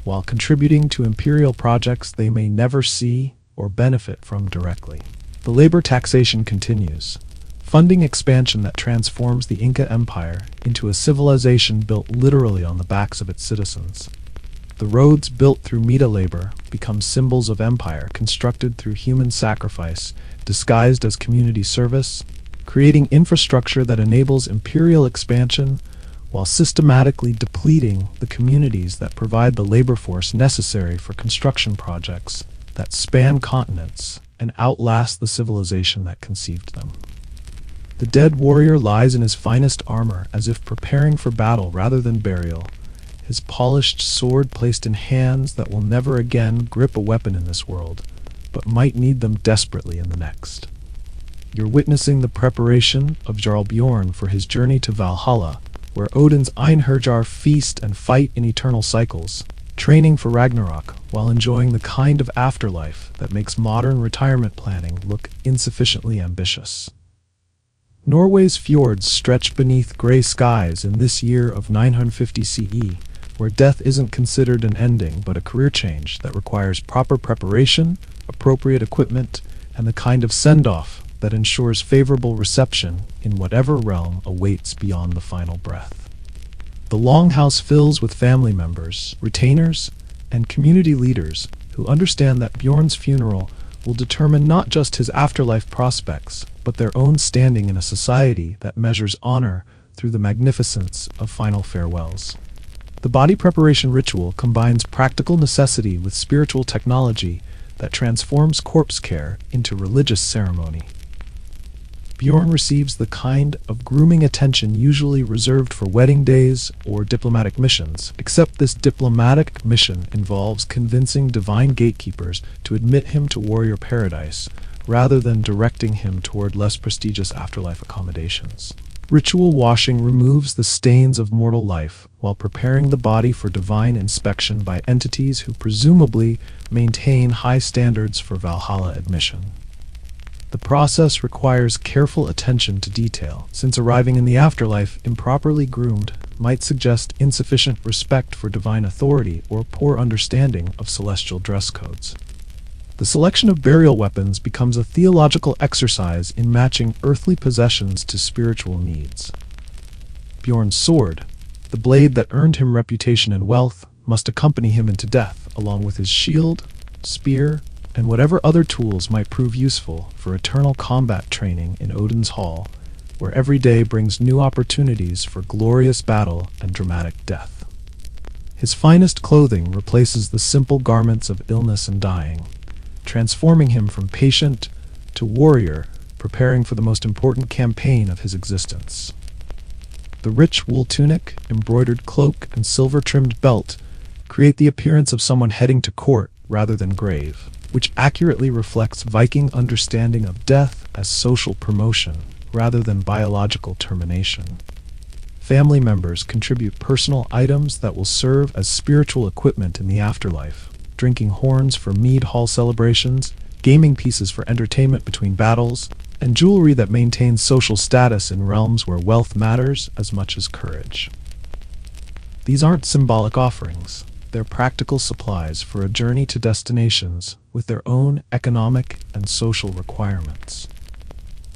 while contributing to imperial projects they may never see or benefit from directly. The labor taxation continues, funding expansion that transforms the Inca Empire into a civilization built literally on the backs of its citizens. The roads built through Mita labor become symbols of empire constructed through human sacrifice, disguised as community service, creating infrastructure that enables imperial expansion while systematically depleting the communities that provide the labor force necessary for construction projects that span continents and outlast the civilization that conceived them. The dead warrior lies in his finest armor as if preparing for battle rather than burial, his polished sword placed in hands that will never again grip a weapon in this world, but might need them desperately in the next. You're witnessing the preparation of Jarl Bjorn for his journey to Valhalla, where Odin's Einherjar feast and fight in eternal cycles, training for Ragnarok while enjoying the kind of afterlife that makes modern retirement planning look insufficiently ambitious. Norway's fjords stretch beneath gray skies in this year of 950 CE, where death isn't considered an ending but a career change that requires proper preparation, appropriate equipment, and the kind of send-off that ensures favorable reception in whatever realm awaits beyond the final breath. The longhouse fills with family members, retainers, and community leaders who understand that Bjorn's funeral will determine not just his afterlife prospects, but their own standing in a society that measures honor through the magnificence of final farewells. The body preparation ritual combines practical necessity with spiritual technology that transforms corpse care into religious ceremony. Bjorn receives the kind of grooming attention usually reserved for wedding days or diplomatic missions, except this diplomatic mission involves convincing divine gatekeepers to admit him to warrior paradise, rather than directing him toward less prestigious afterlife accommodations. Ritual washing removes the stains of mortal life, while preparing the body for divine inspection by entities who presumably maintain high standards for Valhalla admission. The process requires careful attention to detail, since arriving in the afterlife improperly groomed might suggest insufficient respect for divine authority or poor understanding of celestial dress codes. The selection of burial weapons becomes a theological exercise in matching earthly possessions to spiritual needs. Bjorn's sword, the blade that earned him reputation and wealth, must accompany him into death, along with his shield, spear, and whatever other tools might prove useful for eternal combat training in Odin's Hall, where every day brings new opportunities for glorious battle and dramatic death. His finest clothing replaces the simple garments of illness and dying, transforming him from patient to warrior, preparing for the most important campaign of his existence. The rich wool tunic, embroidered cloak, and silver-trimmed belt create the appearance of someone heading to court rather than grave, which accurately reflects Viking understanding of death as social promotion rather than biological termination. Family members contribute personal items that will serve as spiritual equipment in the afterlife: drinking horns for mead hall celebrations, gaming pieces for entertainment between battles, and jewelry that maintains social status in realms where wealth matters as much as courage. These aren't symbolic offerings. They're practical supplies for a journey to destinations with their own economic and social requirements.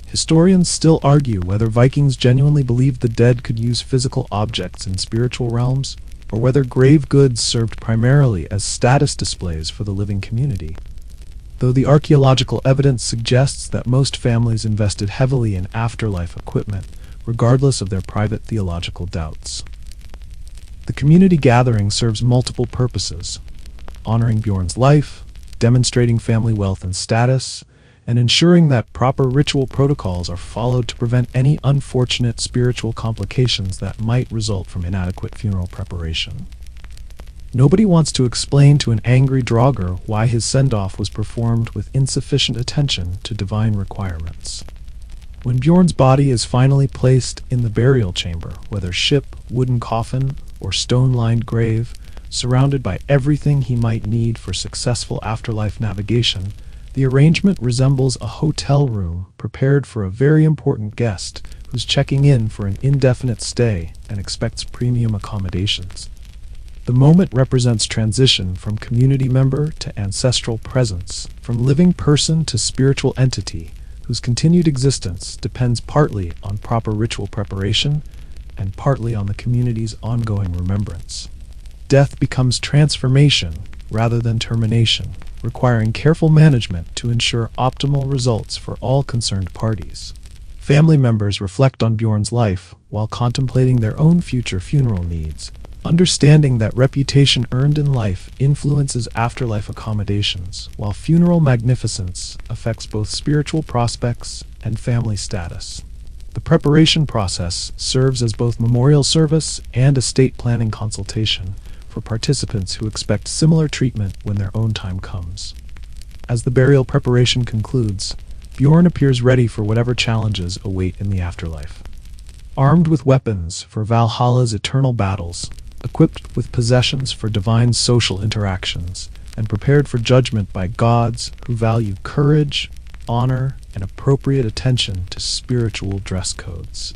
Historians still argue whether Vikings genuinely believed the dead could use physical objects in spiritual realms, or whether grave goods served primarily as status displays for the living community. Though the archaeological evidence suggests that most families invested heavily in afterlife equipment, regardless of their private theological doubts. The community gathering serves multiple purposes: honoring Bjorn's life, demonstrating family wealth and status, and ensuring that proper ritual protocols are followed to prevent any unfortunate spiritual complications that might result from inadequate funeral preparation. Nobody wants to explain to an angry Draugr why his send-off was performed with insufficient attention to divine requirements. When Bjorn's body is finally placed in the burial chamber, whether ship, wooden coffin, or stone-lined grave, surrounded by everything he might need for successful afterlife navigation, the arrangement resembles a hotel room prepared for a very important guest who's checking in for an indefinite stay and expects premium accommodations. The moment represents transition from community member to ancestral presence, from living person to spiritual entity, whose continued existence depends partly on proper ritual preparation and partly on the community's ongoing remembrance. Death becomes transformation rather than termination, requiring careful management to ensure optimal results for all concerned parties. Family members reflect on Bjorn's life while contemplating their own future funeral needs, understanding that reputation earned in life influences afterlife accommodations, while funeral magnificence affects both spiritual prospects and family status. The preparation process serves as both memorial service and estate planning consultation for participants who expect similar treatment when their own time comes. As the burial preparation concludes, Bjorn appears ready for whatever challenges await in the afterlife. Armed with weapons for Valhalla's eternal battles, equipped with possessions for divine social interactions, and prepared for judgment by gods who value courage, honor, and appropriate attention to spiritual dress codes.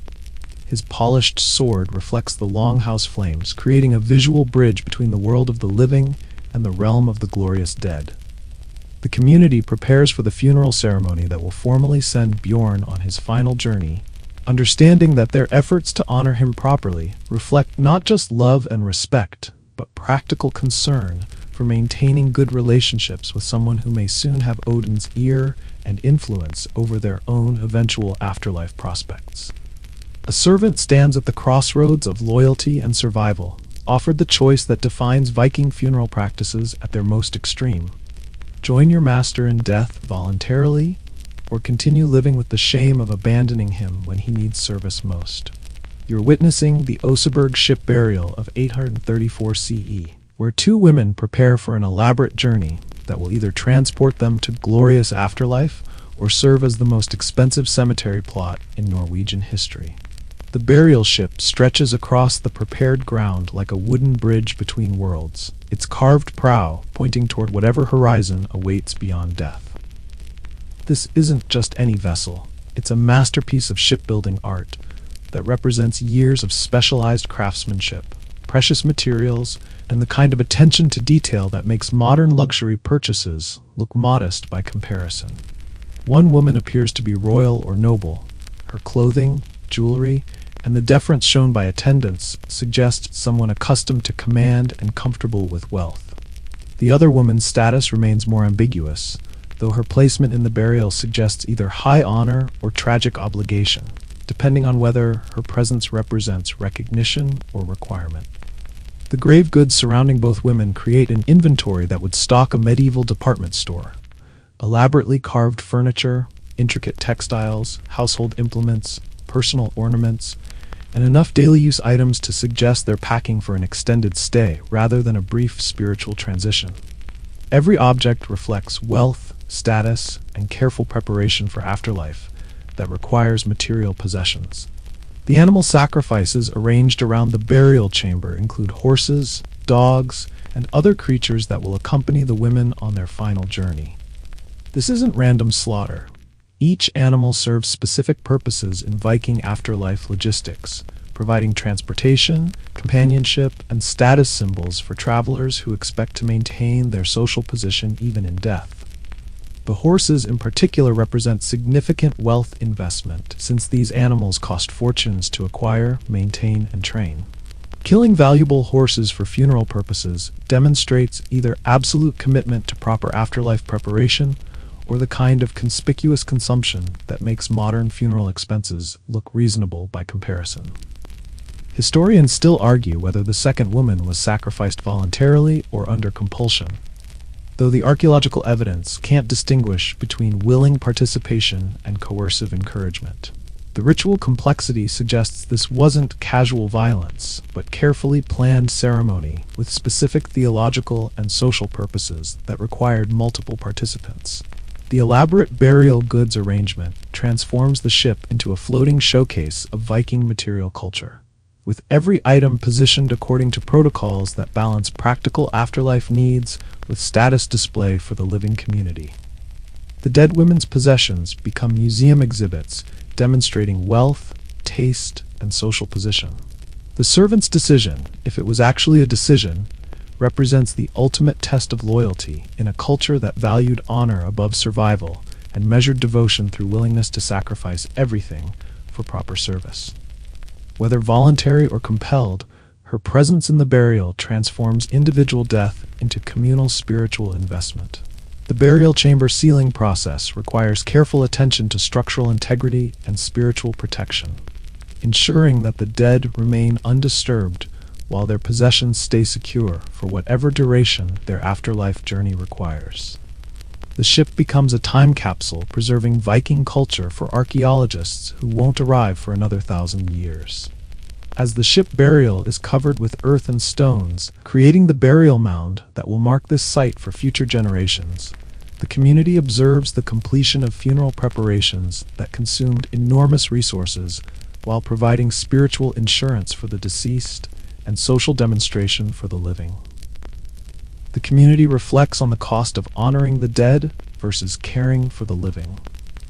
His polished sword reflects the longhouse flames, creating a visual bridge between the world of the living and the realm of the glorious dead. The community prepares for the funeral ceremony that will formally send Bjorn on his final journey, understanding that their efforts to honor him properly reflect not just love and respect, but practical concern for maintaining good relationships with someone who may soon have Odin's ear and influence over their own eventual afterlife prospects. A servant stands at the crossroads of loyalty and survival, offered the choice that defines Viking funeral practices at their most extreme. Join your master in death voluntarily, or continue living with the shame of abandoning him when he needs service most. You're witnessing the Oseberg ship burial of 834 CE, where two women prepare for an elaborate journey that will either transport them to glorious afterlife or serve as the most expensive cemetery plot in Norwegian history. The burial ship stretches across the prepared ground like a wooden bridge between worlds, its carved prow pointing toward whatever horizon awaits beyond death. This isn't just any vessel, it's a masterpiece of shipbuilding art that represents years of specialized craftsmanship, precious materials, and the kind of attention to detail that makes modern luxury purchases look modest by comparison. One woman appears to be royal or noble. Her clothing, jewelry, and the deference shown by attendants suggests someone accustomed to command and comfortable with wealth. The other woman's status remains more ambiguous, though her placement in the burial suggests either high honor or tragic obligation, depending on whether her presence represents recognition or requirement. The grave goods surrounding both women create an inventory that would stock a medieval department store. Elaborately carved furniture, intricate textiles, household implements, personal ornaments, and enough daily use items to suggest they're packing for an extended stay rather than a brief spiritual transition. Every object reflects wealth, status, and careful preparation for afterlife that requires material possessions. The animal sacrifices arranged around the burial chamber include horses, dogs, and other creatures that will accompany the women on their final journey. This isn't random slaughter. Each animal serves specific purposes in Viking afterlife logistics, providing transportation, companionship, and status symbols for travelers who expect to maintain their social position even in death. The horses in particular represent significant wealth investment, since these animals cost fortunes to acquire, maintain, and train. Killing valuable horses for funeral purposes demonstrates either absolute commitment to proper afterlife preparation or the kind of conspicuous consumption that makes modern funeral expenses look reasonable by comparison. Historians still argue whether the second woman was sacrificed voluntarily or under compulsion, though the archaeological evidence can't distinguish between willing participation and coercive encouragement. The ritual complexity suggests this wasn't casual violence, but carefully planned ceremony with specific theological and social purposes that required multiple participants. The elaborate burial goods arrangement transforms the ship into a floating showcase of Viking material culture, with every item positioned according to protocols that balance practical afterlife needs with status display for the living community. The dead women's possessions become museum exhibits demonstrating wealth, taste, and social position. The servant's decision, if it was actually a decision, represents the ultimate test of loyalty in a culture that valued honor above survival and measured devotion through willingness to sacrifice everything for proper service. Whether voluntary or compelled, her presence in the burial transforms individual death into communal spiritual investment. The burial chamber sealing process requires careful attention to structural integrity and spiritual protection, ensuring that the dead remain undisturbed while their possessions stay secure for whatever duration their afterlife journey requires. The ship becomes a time capsule preserving Viking culture for archaeologists who won't arrive for another 1,000 years. As the ship burial is covered with earth and stones, creating the burial mound that will mark this site for future generations, the community observes the completion of funeral preparations that consumed enormous resources while providing spiritual insurance for the deceased and social demonstration for the living. The community reflects on the cost of honoring the dead versus caring for the living,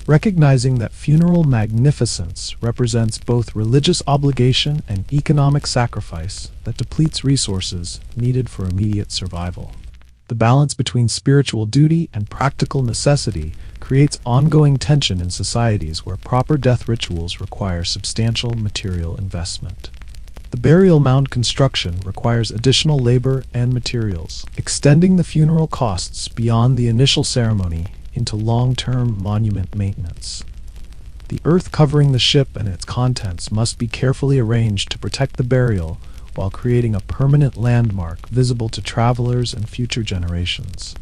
recognizing that funeral magnificence represents both religious obligation and economic sacrifice that depletes resources needed for immediate survival. The balance between spiritual duty and practical necessity creates ongoing tension in societies where proper death rituals require substantial material investment. The burial mound construction requires additional labor and materials, extending the funeral costs beyond the initial ceremony into long-term monument maintenance. The earth covering the ship and its contents must be carefully arranged to protect the burial while creating a permanent landmark visible to travelers and future generations.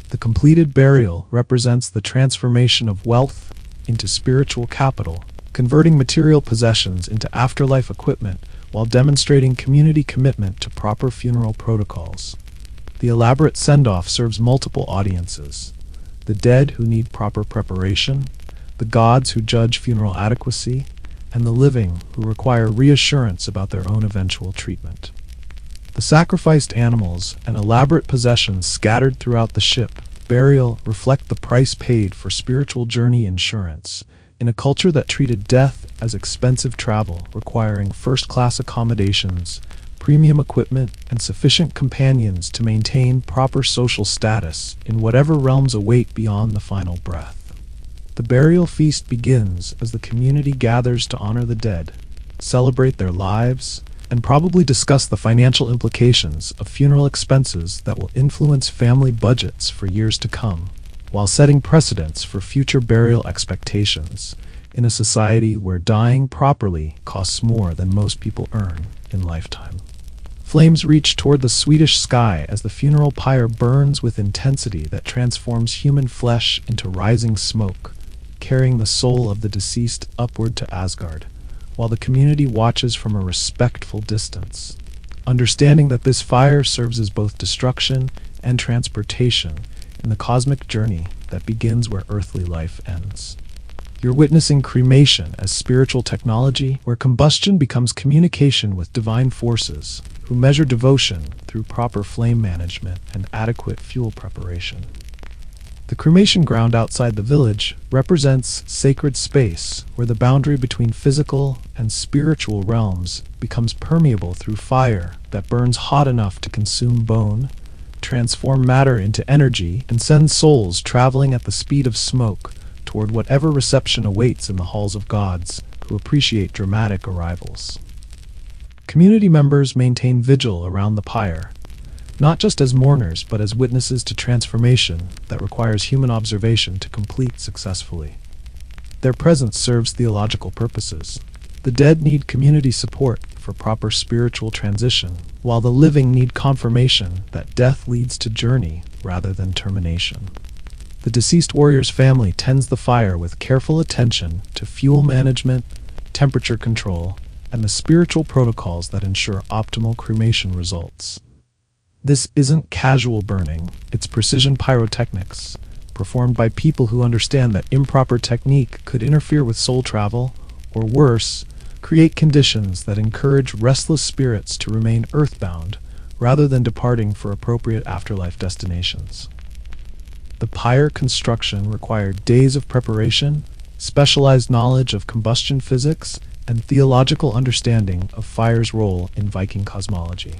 The completed burial represents the transformation of wealth into spiritual capital, converting material possessions into afterlife equipment while demonstrating community commitment to proper funeral protocols. The elaborate send-off serves multiple audiences: the dead who need proper preparation, the gods who judge funeral adequacy, and the living who require reassurance about their own eventual treatment. The sacrificed animals and elaborate possessions scattered throughout the ship burial reflect the price paid for spiritual journey insurance, in a culture that treated death as expensive travel, requiring first-class accommodations, premium equipment, and sufficient companions to maintain proper social status in whatever realms await beyond the final breath. The burial feast begins as the community gathers to honor the dead, celebrate their lives, and probably discuss the financial implications of funeral expenses that will influence family budgets for years to come, while setting precedents for future burial expectations in a society where dying properly costs more than most people earn in lifetime. Flames reach toward the Swedish sky as the funeral pyre burns with intensity that transforms human flesh into rising smoke, carrying the soul of the deceased upward to Asgard, while the community watches from a respectful distance, understanding that this fire serves as both destruction and transportation in the cosmic journey that begins where earthly life ends. You're witnessing cremation as spiritual technology, where combustion becomes communication with divine forces, who measure devotion through proper flame management and adequate fuel preparation. The cremation ground outside the village represents sacred space, where the boundary between physical and spiritual realms becomes permeable through fire that burns hot enough to consume bone, transform matter into energy, and send souls traveling at the speed of smoke toward whatever reception awaits in the halls of gods who appreciate dramatic arrivals. Community members maintain vigil around the pyre, not just as mourners but as witnesses to transformation that requires human observation to complete successfully. Their presence serves theological purposes. The dead need community support for proper spiritual transition, while the living need confirmation that death leads to journey rather than termination. The deceased warrior's family tends the fire with careful attention to fuel management, temperature control, and the spiritual protocols that ensure optimal cremation results. This isn't casual burning, it's precision pyrotechnics, performed by people who understand that improper technique could interfere with soul travel, or worse, create conditions that encourage restless spirits to remain earthbound rather than departing for appropriate afterlife destinations. The pyre construction required days of preparation, specialized knowledge of combustion physics, and theological understanding of fire's role in Viking cosmology.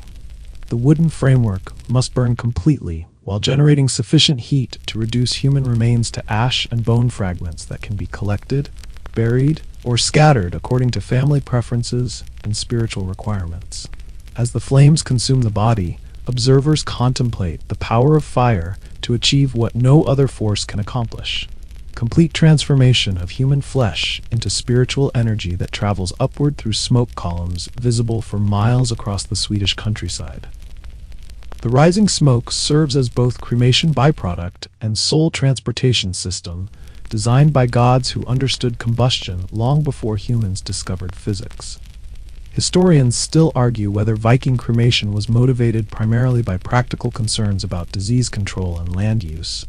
The wooden framework must burn completely while generating sufficient heat to reduce human remains to ash and bone fragments that can be collected, buried, or scattered according to family preferences and spiritual requirements. As the flames consume the body, observers contemplate the power of fire to achieve what no other force can accomplish: complete transformation of human flesh into spiritual energy that travels upward through smoke columns visible for miles across the Swedish countryside. The rising smoke serves as both cremation byproduct and soul transportation system, designed by gods who understood combustion long before humans discovered physics. Historians still argue whether Viking cremation was motivated primarily by practical concerns about disease control and land use,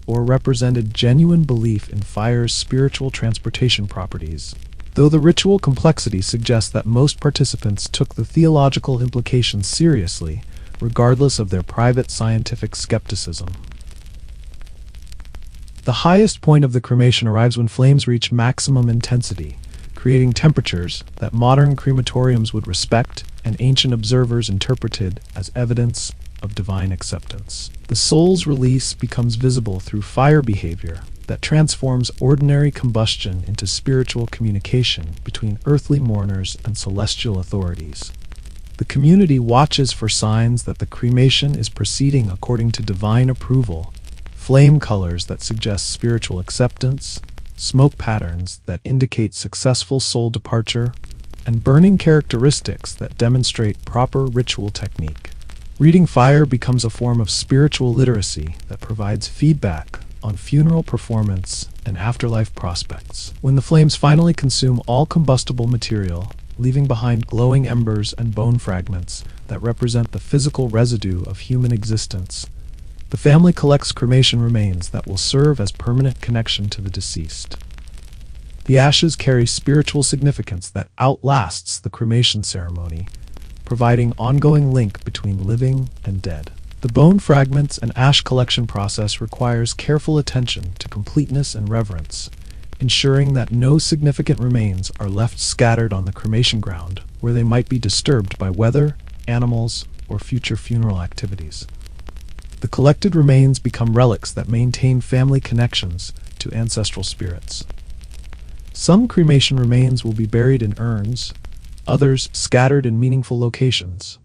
or represented genuine belief in fire's spiritual transportation properties, though the ritual complexity suggests that most participants took the theological implications seriously, regardless of their private scientific skepticism. The highest point of the cremation arrives when flames reach maximum intensity, creating temperatures that modern crematoriums would respect and ancient observers interpreted as evidence of divine acceptance. The soul's release becomes visible through fire behavior that transforms ordinary combustion into spiritual communication between earthly mourners and celestial authorities. The community watches for signs that the cremation is proceeding according to divine approval, flame colors that suggest spiritual acceptance, smoke patterns that indicate successful soul departure, and burning characteristics that demonstrate proper ritual technique. Reading fire becomes a form of spiritual literacy that provides feedback on funeral performance and afterlife prospects. When the flames finally consume all combustible material, leaving behind glowing embers and bone fragments that represent the physical residue of human existence, the family collects cremation remains that will serve as permanent connection to the deceased. The ashes carry spiritual significance that outlasts the cremation ceremony, providing ongoing link between living and dead. The bone fragments and ash collection process requires careful attention to completeness and reverence, ensuring that no significant remains are left scattered on the cremation ground where they might be disturbed by weather, animals, or future funeral activities. The collected remains become relics that maintain family connections to ancestral spirits. Some cremation remains will be buried in urns, others scattered in meaningful locations,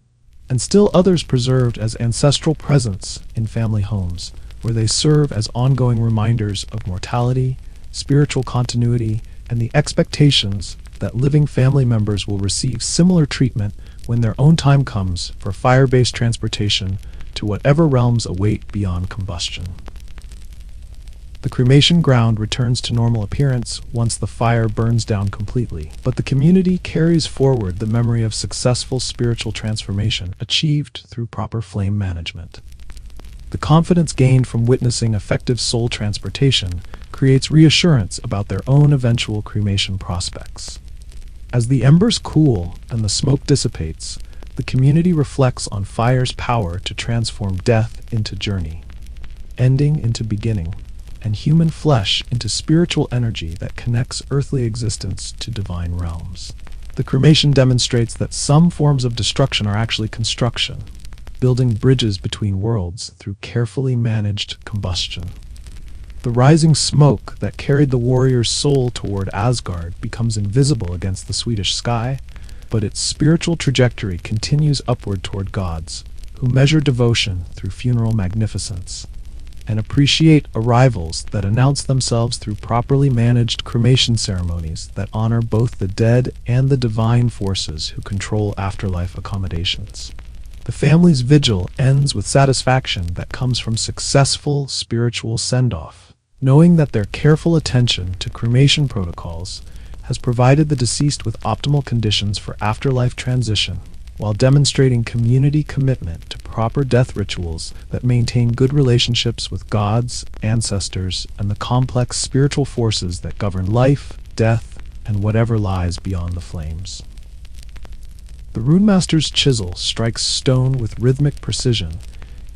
and still others preserved as ancestral presents in family homes, where they serve as ongoing reminders of mortality, spiritual continuity, and the expectations that living family members will receive similar treatment when their own time comes for fire-based transportation to whatever realms await beyond combustion. The cremation ground returns to normal appearance once the fire burns down completely, but the community carries forward the memory of successful spiritual transformation achieved through proper flame management. The confidence gained from witnessing effective soul transportation creates reassurance about their own eventual cremation prospects. As the embers cool and the smoke dissipates, the community reflects on fire's power to transform death into journey, ending into beginning, and human flesh into spiritual energy that connects earthly existence to divine realms. The cremation demonstrates that some forms of destruction are actually construction, building bridges between worlds through carefully managed combustion. The rising smoke that carried the warrior's soul toward Asgard becomes invisible against the Swedish sky, but its spiritual trajectory continues upward toward gods, who measure devotion through funeral magnificence, and appreciate arrivals that announce themselves through properly managed cremation ceremonies that honor both the dead and the divine forces who control afterlife accommodations. The family's vigil ends with satisfaction that comes from successful spiritual send-off, knowing that their careful attention to cremation protocols has provided the deceased with optimal conditions for afterlife transition, while demonstrating community commitment to proper death rituals that maintain good relationships with gods, ancestors, and the complex spiritual forces that govern life, death, and whatever lies beyond the flames. The runemaster's chisel strikes stone with rhythmic precision,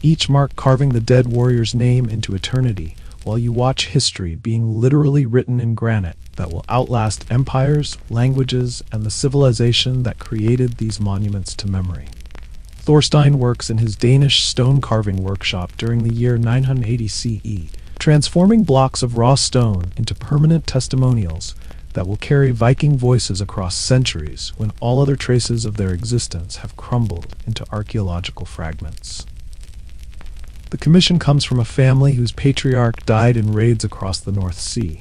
each mark carving the dead warrior's name into eternity, while you watch history being literally written in granite that will outlast empires, languages, and the civilization that created these monuments to memory. Thorstein works in his Danish stone carving workshop during the year 980 CE, transforming blocks of raw stone into permanent testimonials that will carry Viking voices across centuries when all other traces of their existence have crumbled into archaeological fragments. The commission comes from a family whose patriarch died in raids across the North Sea,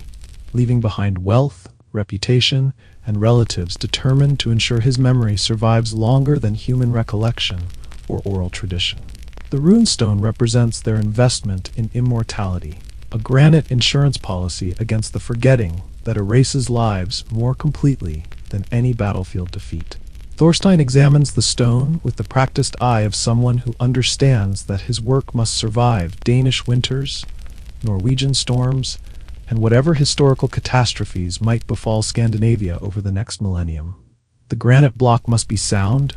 leaving behind wealth, reputation, and relatives determined to ensure his memory survives longer than human recollection or oral tradition. The runestone represents their investment in immortality, a granite insurance policy against the forgetting that erases lives more completely than any battlefield defeat. Thorstein examines the stone with the practiced eye of someone who understands that his work must survive Danish winters, Norwegian storms, and whatever historical catastrophes might befall Scandinavia over the next millennium. The granite block must be sound,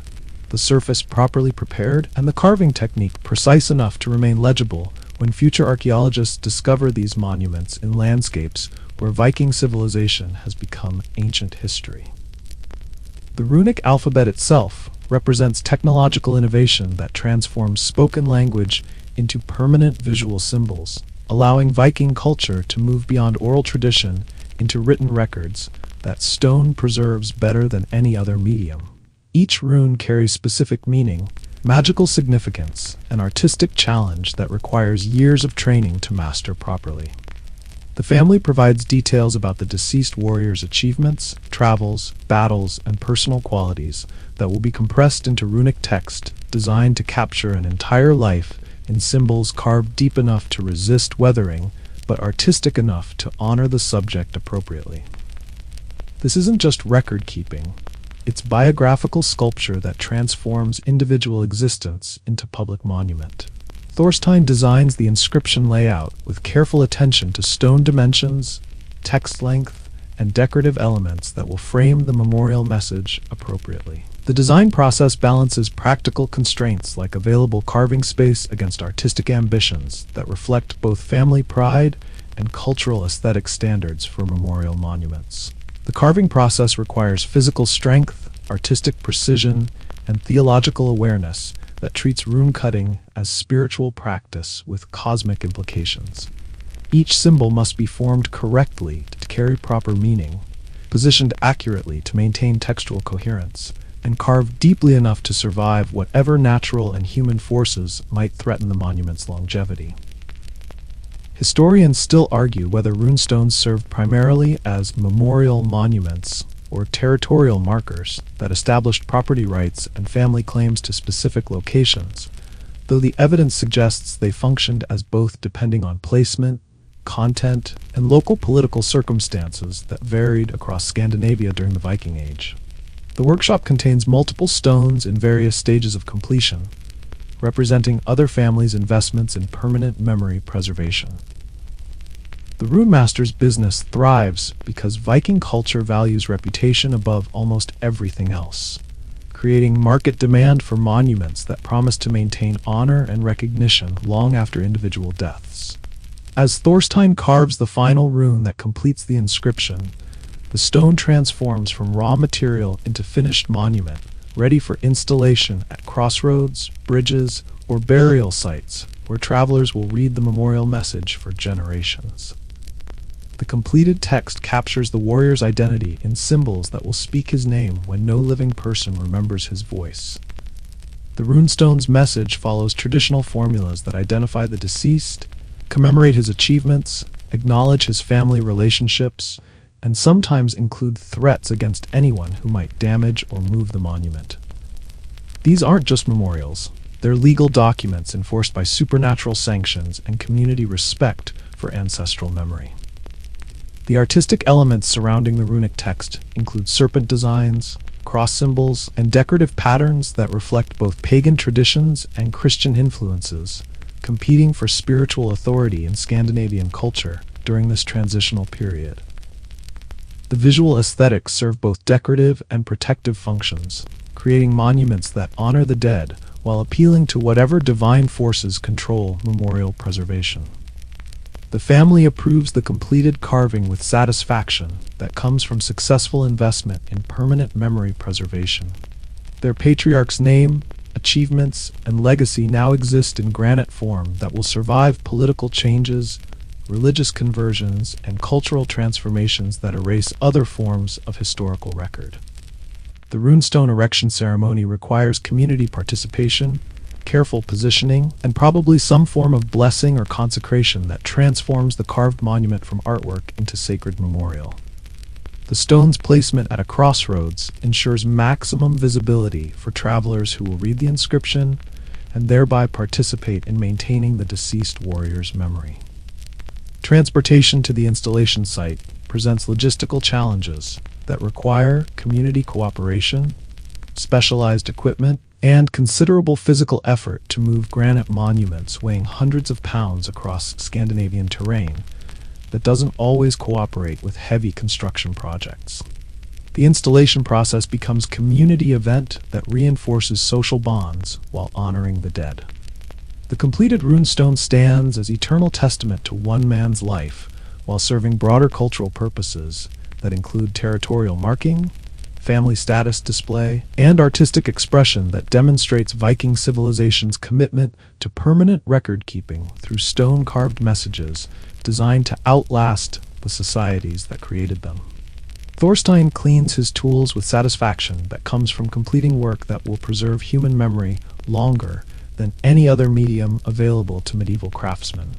the surface properly prepared, and the carving technique precise enough to remain legible when future archaeologists discover these monuments in landscapes where Viking civilization has become ancient history. The runic alphabet itself represents technological innovation that transforms spoken language into permanent visual symbols, allowing Viking culture to move beyond oral tradition into written records that stone preserves better than any other medium. Each rune carries specific meaning, magical significance, and artistic challenge that requires years of training to master properly. The family provides details about the deceased warrior's achievements, travels, battles, and personal qualities that will be compressed into runic text designed to capture an entire life in symbols carved deep enough to resist weathering, but artistic enough to honor the subject appropriately. This isn't just record keeping, it's biographical sculpture that transforms individual existence into public monument. Thorstein designs the inscription layout with careful attention to stone dimensions, text length, and decorative elements that will frame the memorial message appropriately. The design process balances practical constraints like available carving space against artistic ambitions that reflect both family pride and cultural aesthetic standards for memorial monuments. The carving process requires physical strength, artistic precision, and theological awareness that treats rune cutting as spiritual practice with cosmic implications. Each symbol must be formed correctly to carry proper meaning, positioned accurately to maintain textual coherence, and carved deeply enough to survive whatever natural and human forces might threaten the monument's longevity. Historians still argue whether runestones serve primarily as memorial monuments or territorial markers that established property rights and family claims to specific locations, though the evidence suggests they functioned as both depending on placement, content, and local political circumstances that varied across Scandinavia during the Viking Age. The workshop contains multiple stones in various stages of completion, representing other families' investments in permanent memory preservation. The Rune Master's business thrives because Viking culture values reputation above almost everything else, creating market demand for monuments that promise to maintain honor and recognition long after individual deaths. As Thorstein carves the final rune that completes the inscription, the stone transforms from raw material into finished monument, ready for installation at crossroads, bridges, or burial sites where travelers will read the memorial message for generations. The completed text captures the warrior's identity in symbols that will speak his name when no living person remembers his voice. The runestone's message follows traditional formulas that identify the deceased, commemorate his achievements, acknowledge his family relationships, and sometimes include threats against anyone who might damage or move the monument. These aren't just memorials, they're legal documents enforced by supernatural sanctions and community respect for ancestral memory. The artistic elements surrounding the runic text include serpent designs, cross symbols, and decorative patterns that reflect both pagan traditions and Christian influences, competing for spiritual authority in Scandinavian culture during this transitional period. The visual aesthetics serve both decorative and protective functions, creating monuments that honor the dead while appealing to whatever divine forces control memorial preservation. The family approves the completed carving with satisfaction that comes from successful investment in permanent memory preservation. Their patriarch's name, achievements, and legacy now exist in granite form that will survive political changes, religious conversions, and cultural transformations that erase other forms of historical record. The runestone erection ceremony requires community participation, careful positioning, and probably some form of blessing or consecration that transforms the carved monument from artwork into sacred memorial. The stone's placement at a crossroads ensures maximum visibility for travelers who will read the inscription and thereby participate in maintaining the deceased warrior's memory. Transportation to the installation site presents logistical challenges that require community cooperation, specialized equipment, and considerable physical effort to move granite monuments weighing hundreds of pounds across Scandinavian terrain that doesn't always cooperate with heavy construction projects. The installation process becomes a community event that reinforces social bonds while honoring the dead. The completed runestone stands as eternal testament to one man's life while serving broader cultural purposes that include territorial marking, family status display, and artistic expression that demonstrates Viking civilization's commitment to permanent record-keeping through stone-carved messages designed to outlast the societies that created them. Thorstein cleans his tools with satisfaction that comes from completing work that will preserve human memory longer than any other medium available to medieval craftsmen.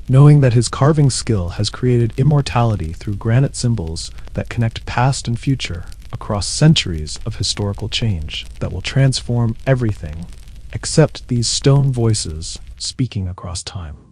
Knowing that his carving skill has created immortality through granite symbols that connect past and future across centuries of historical change that will transform everything except these stone voices speaking across time.